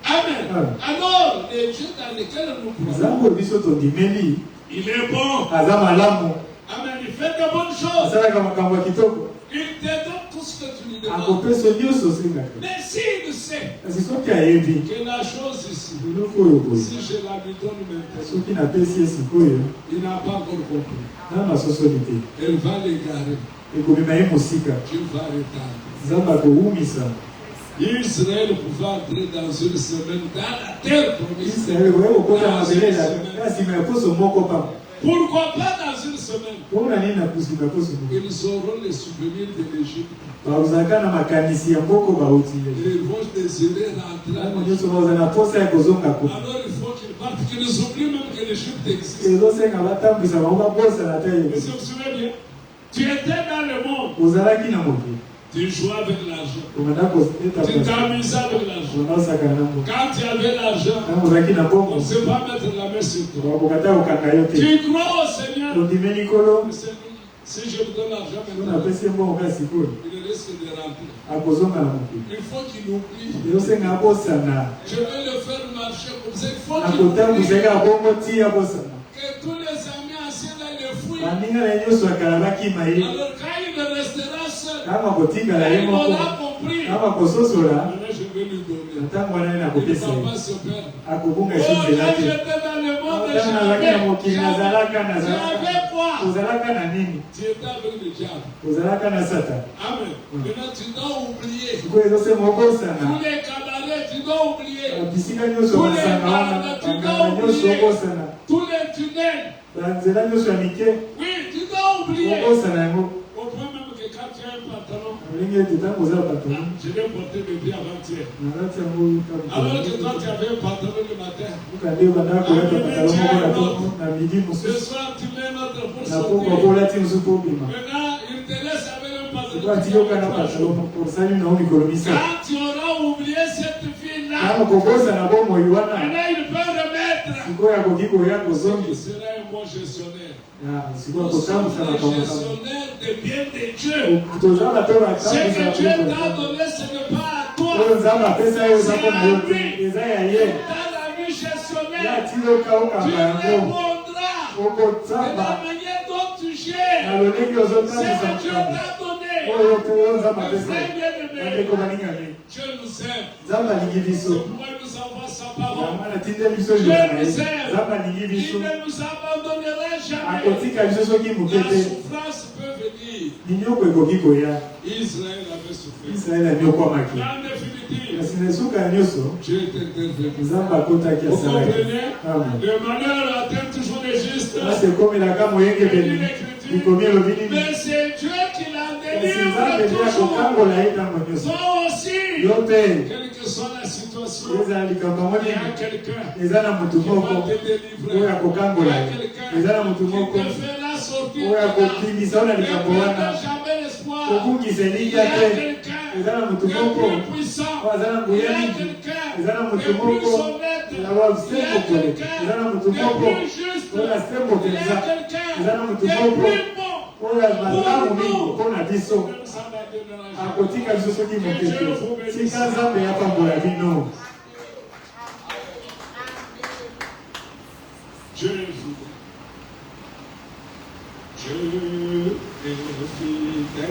Amen. Alors, les dieux dans lesquels nous croyons, il est bon. Amen. Il fait de bonnes choses. Il te donne tout ce que tu lui demandes. Mais s'il sait que la chose ici, si je la lui donne maintenant, il n'a pas encore compris. Elle va l'égarer. Dieu va retarder. Israël pouvait entrer dans une semaine dans la terre promise. Pourquoi pas dans une semaine? Ils auront les souvenirs de l'Égypte. Et ils vont désirer rentrer. Alors il faut qu'ils partent, qu'ils oublient même que l'Égypte existe. Vous vous souvenez bien? Tu étais dans le monde. Tu jouais avec l'argent. Tu t'amusais avec l'argent. Quand tu avais l'argent, on ne sait pas mettre la main sur toi. Tu crois au Seigneur. Si je vous donne l'argent maintenant, il risque de rentrer. Il faut qu'il oublie. Je vais le faire marcher comme ça. Il faut qu'il oublie. Que tous les amis anciens là le fouillent. Alors quand il restera seul, il aura compris. Maintenant je vais lui donner. Ntango wana na kopesa. Il ne va pas se perdre. Akobunga Oh, sisi là lake. j'étais dans le monde, j'avais quoi? Uzalaka na nini? Tu étais avec le diable. Uzalaka na Satan. Amen. Maintenant tu dois oublier. Siko ezose moko sana. Tous les cabarets, tu dois oublier. Bisika nyoso basanga wana. Tous les tunnels. Banzela nyoso ya mike. Oui, tu dois oublier. Moko sana yango. Au point même que quand tu as un pantalon. Je l'ai porté depuis avant-hier. Alors Alors que toi tu avais un pantalon le matin. Ce soir tu mets notre pour sortir. Maintenant il te laisse avec un pantalon. Quand tu auras oublié cette fille-là, maintenant il peut remettre. Il sera un bon gestionnaire. Nous sommes les gestionnaires des biens de Dieu. Ce que Dieu t'a donné, ce n'est pas à toi. C'est à lui. Dans la vie gestionnaire, tu répondras de la manière dont tu gères. C'est que Dieu t'a donné. Frère bien-aimé, Dieu nous aime. C'est pourquoi il nous envoie sa parole. Dieu nous aime. Il ne nous abandonnera jamais. La souffrance peut venir. Israël avait souffert. En définitive, Dieu est intervenu. Vous comprenez? Le malheur atteint toujours les justes. Mais c'est Dieu qui l'a délivré toujours. Toi aussi, quelle que soit la situation, il y a quelqu'un qui va te délivrer. Il y a quelqu'un qui te fera sortir de là. Ne perdez jamais l'espoir. Il y a quelqu'un qui est plus puissant. Il y a quelqu'un qui est plus honnête. Il y a quelqu'un qui est plus juste. Il y a quelqu'un qui est plus bon. Akotika biso soki mokete tika nzambe yapambola bino. Dieu est fidèle.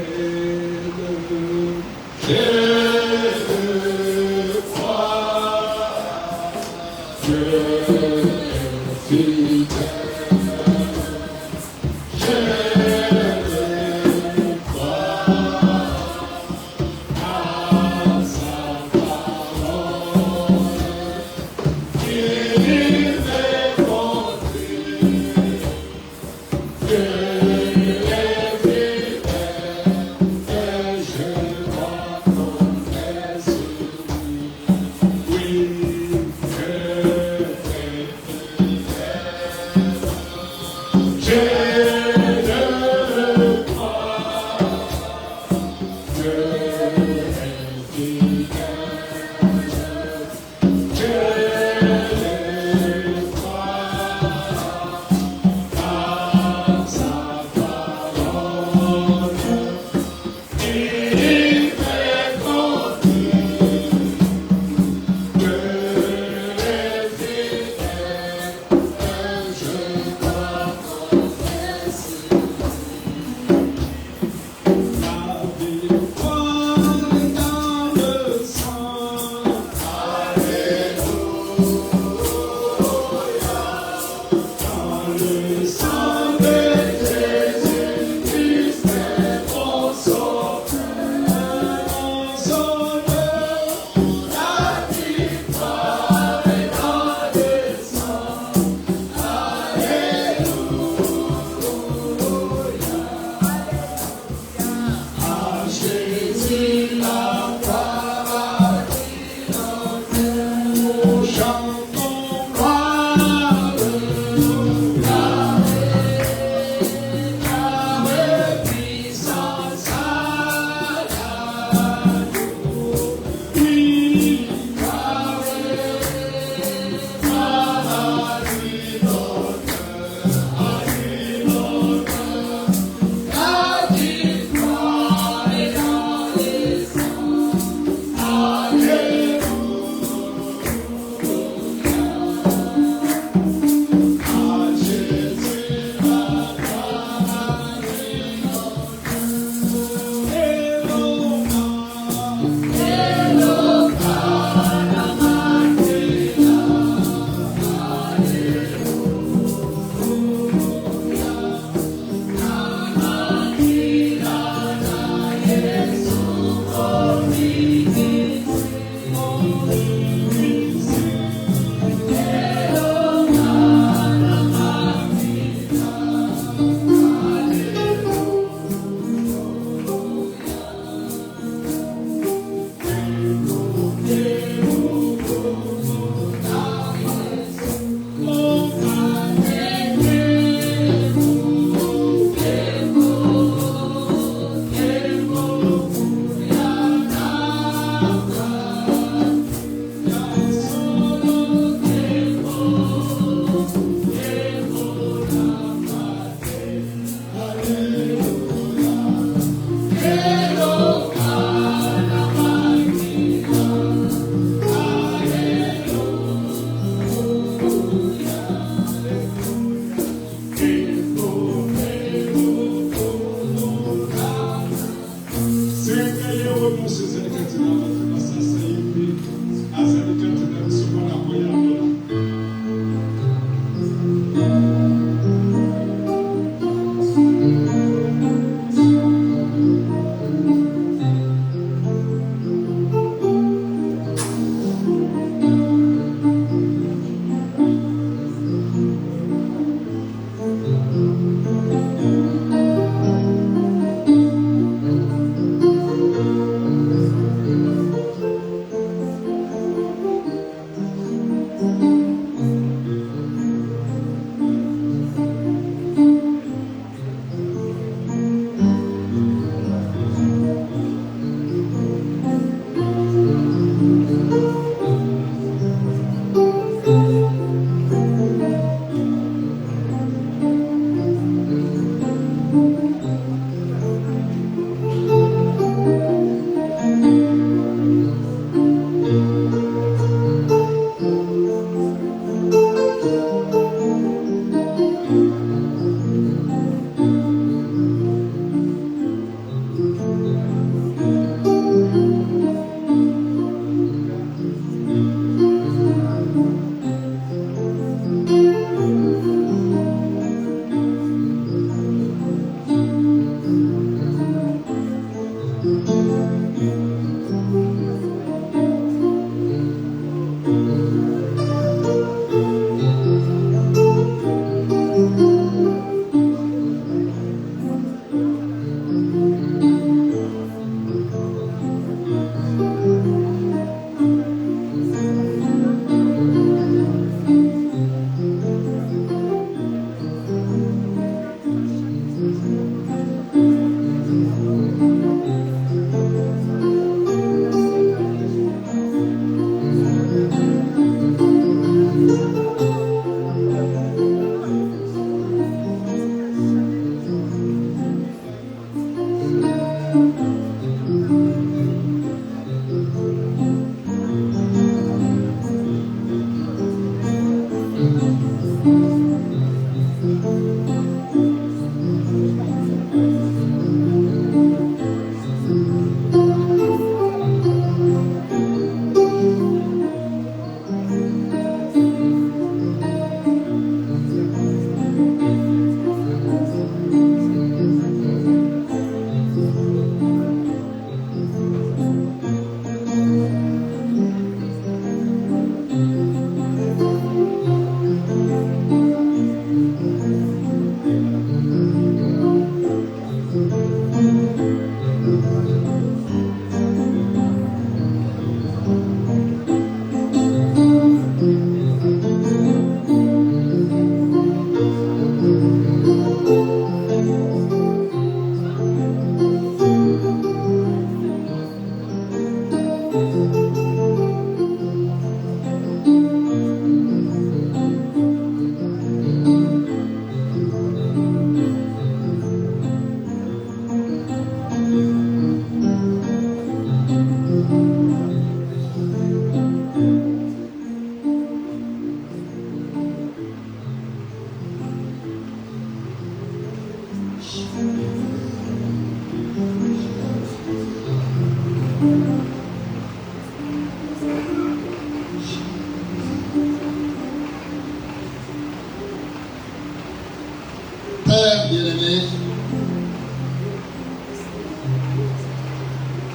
Père bien-aimé,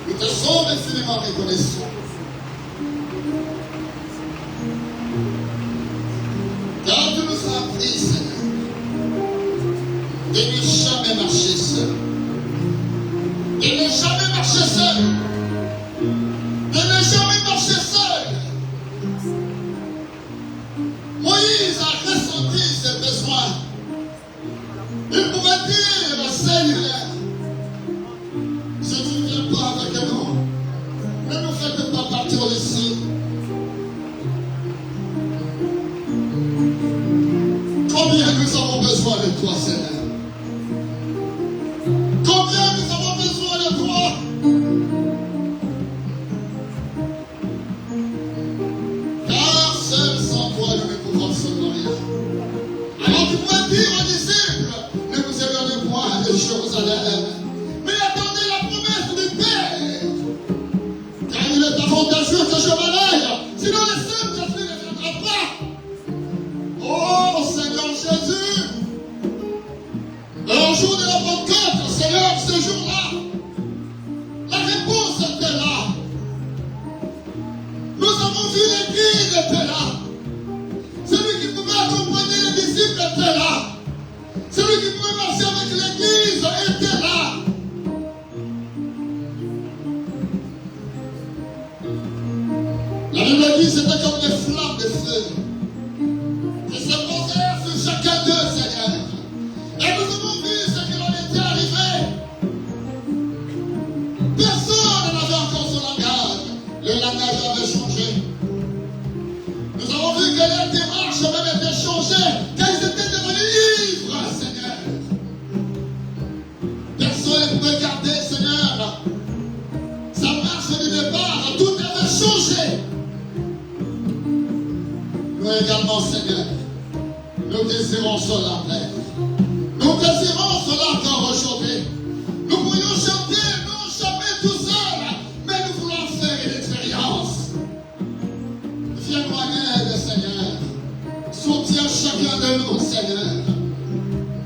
nous te sommes infiniment reconnaissants. Car tu nous as appris, Seigneur, de ne jamais marcher seul. De ne jamais marcher seul. De ne jamais marcher seul. Moïse a ressenti ses besoins. Il pouvait dire, Seigneur, si tu ne viens pas avec nous, ne nous faites pas partir d'ici. Combien nous avons besoin de toi, Seigneur? Combien nous avons besoin de toi? Car seul sans toi, nous ne pouvons seulement rien. Alors tu pouvais dire aux disciples, ne vous éloignez point de Jérusalem, mais attendez la promesse du Père. Car il est avantageux que je m'en aille, sinon le Saint-Esprit ne viendra pas. Oh Seigneur Jésus, le jour de la Pentecôte, Seigneur, ce jour-là, la réponse était là. Nous avons vu l'Église était là. Celui qui pouvait accompagner les disciples était là. Celui qui pouvait marcher avec l'Église était là. La Bible dit que c'était comme des flammes de feu qui se posèrent sur chacun d'eux, Seigneur. Et nous avons vu ce qui leur était arrivé. Personne n'avait encore son langage. Le langage avait changé. Nous avons vu que leur démarche même était changée, car ils étaient devenus ivres, Seigneur. Personne ne pouvait garder, Seigneur, sa marche du départ. Tout avait changé. Nous également, Seigneur, nous désirons cela, Père. Nous désirons cela encore aujourd'hui. Nous pourrions chanter, non jamais tout seul, mais nous voulons faire une expérience. Viens-nous en aide, Seigneur. Soutiens chacun de nous, Seigneur.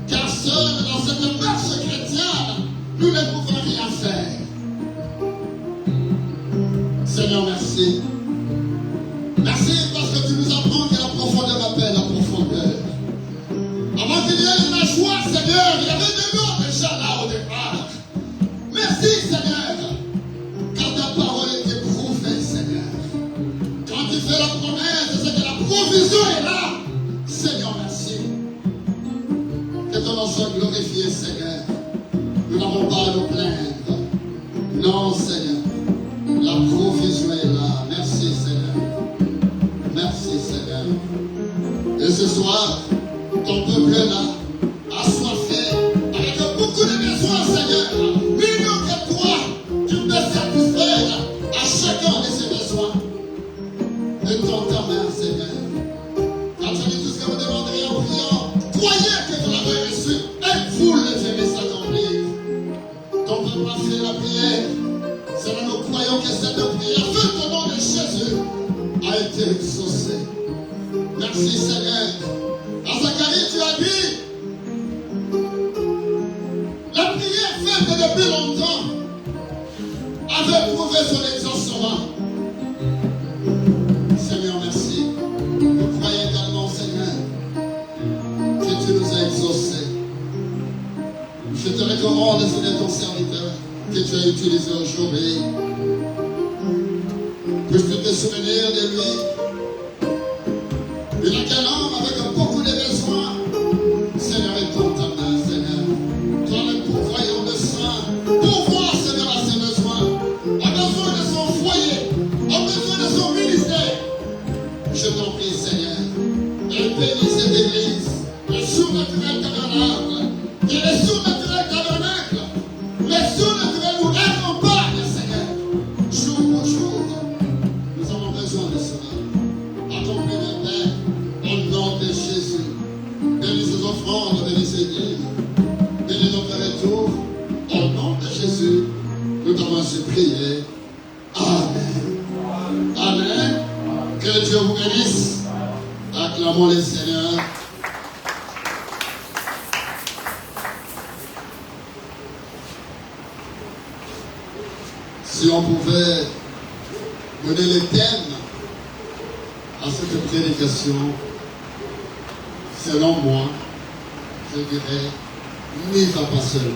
Car seul dans cette marche chrétienne, nous ne pouvons rien faire. Seigneur, merci. Merci parce que tu nous apprends que la profondeur appelle la profondeur. Avant qu'il y ait de la joie, Seigneur, il y avait de l'eau déjà là au départ. Merci, Seigneur, car ta parole est éprouvée, Seigneur. Quand tu fais la promesse, c'est que la provision est là. Seigneur, merci. Que ton nom soit glorifié, Seigneur. Nous n'avons pas à nous plaindre. Non, Seigneur. La provision est là. Merci, Seigneur. Merci, Seigneur. Et ce soir, ton peuple est là, assoiffé, avec beaucoup de besoins, Seigneur. Plus que toi, allons faire la prière. Seigneur, nous croyons que cette prière, faite au nom de Jésus, a été exaucée. Merci Seigneur. À Zacharie, tu as dit, la prière faite depuis longtemps avait prouvé son exaucement. Seigneur, merci. Nous croyons également, Seigneur, que tu nous as exaucés. Je te recommande, Seigneur, ton serviteur, que tu as utilisé aujourd'hui. Puisses-tu te souvenir de lui. Il a quel homme avec beaucoup de besoins. Seigneur, étends ta main, Seigneur. Toi, le pourvoyeur de soins, pourvois, Seigneur, à ses besoins. A besoin de son foyer, a besoin de son ministère. Je t'en prie, Seigneur. Et bénis cette église, le surnaturel tabernacle. Et le surnaturel tabernacle, le surnaturel nous accompagne, Seigneur. Jour pour jour, nous avons besoin de cela. Accomplis le Père, au nom de Jésus. Bénis ces offrandes, bénis ces dîmes. Bénis notre retour, au nom de Jésus. Nous t'avons ainsi prié. Amen. Amen. Que Dieu vous bénisse. Acclamons le Seigneur. Si on pouvait donner le thème à cette prédication, selon moi, je dirais, n'y va pas seul.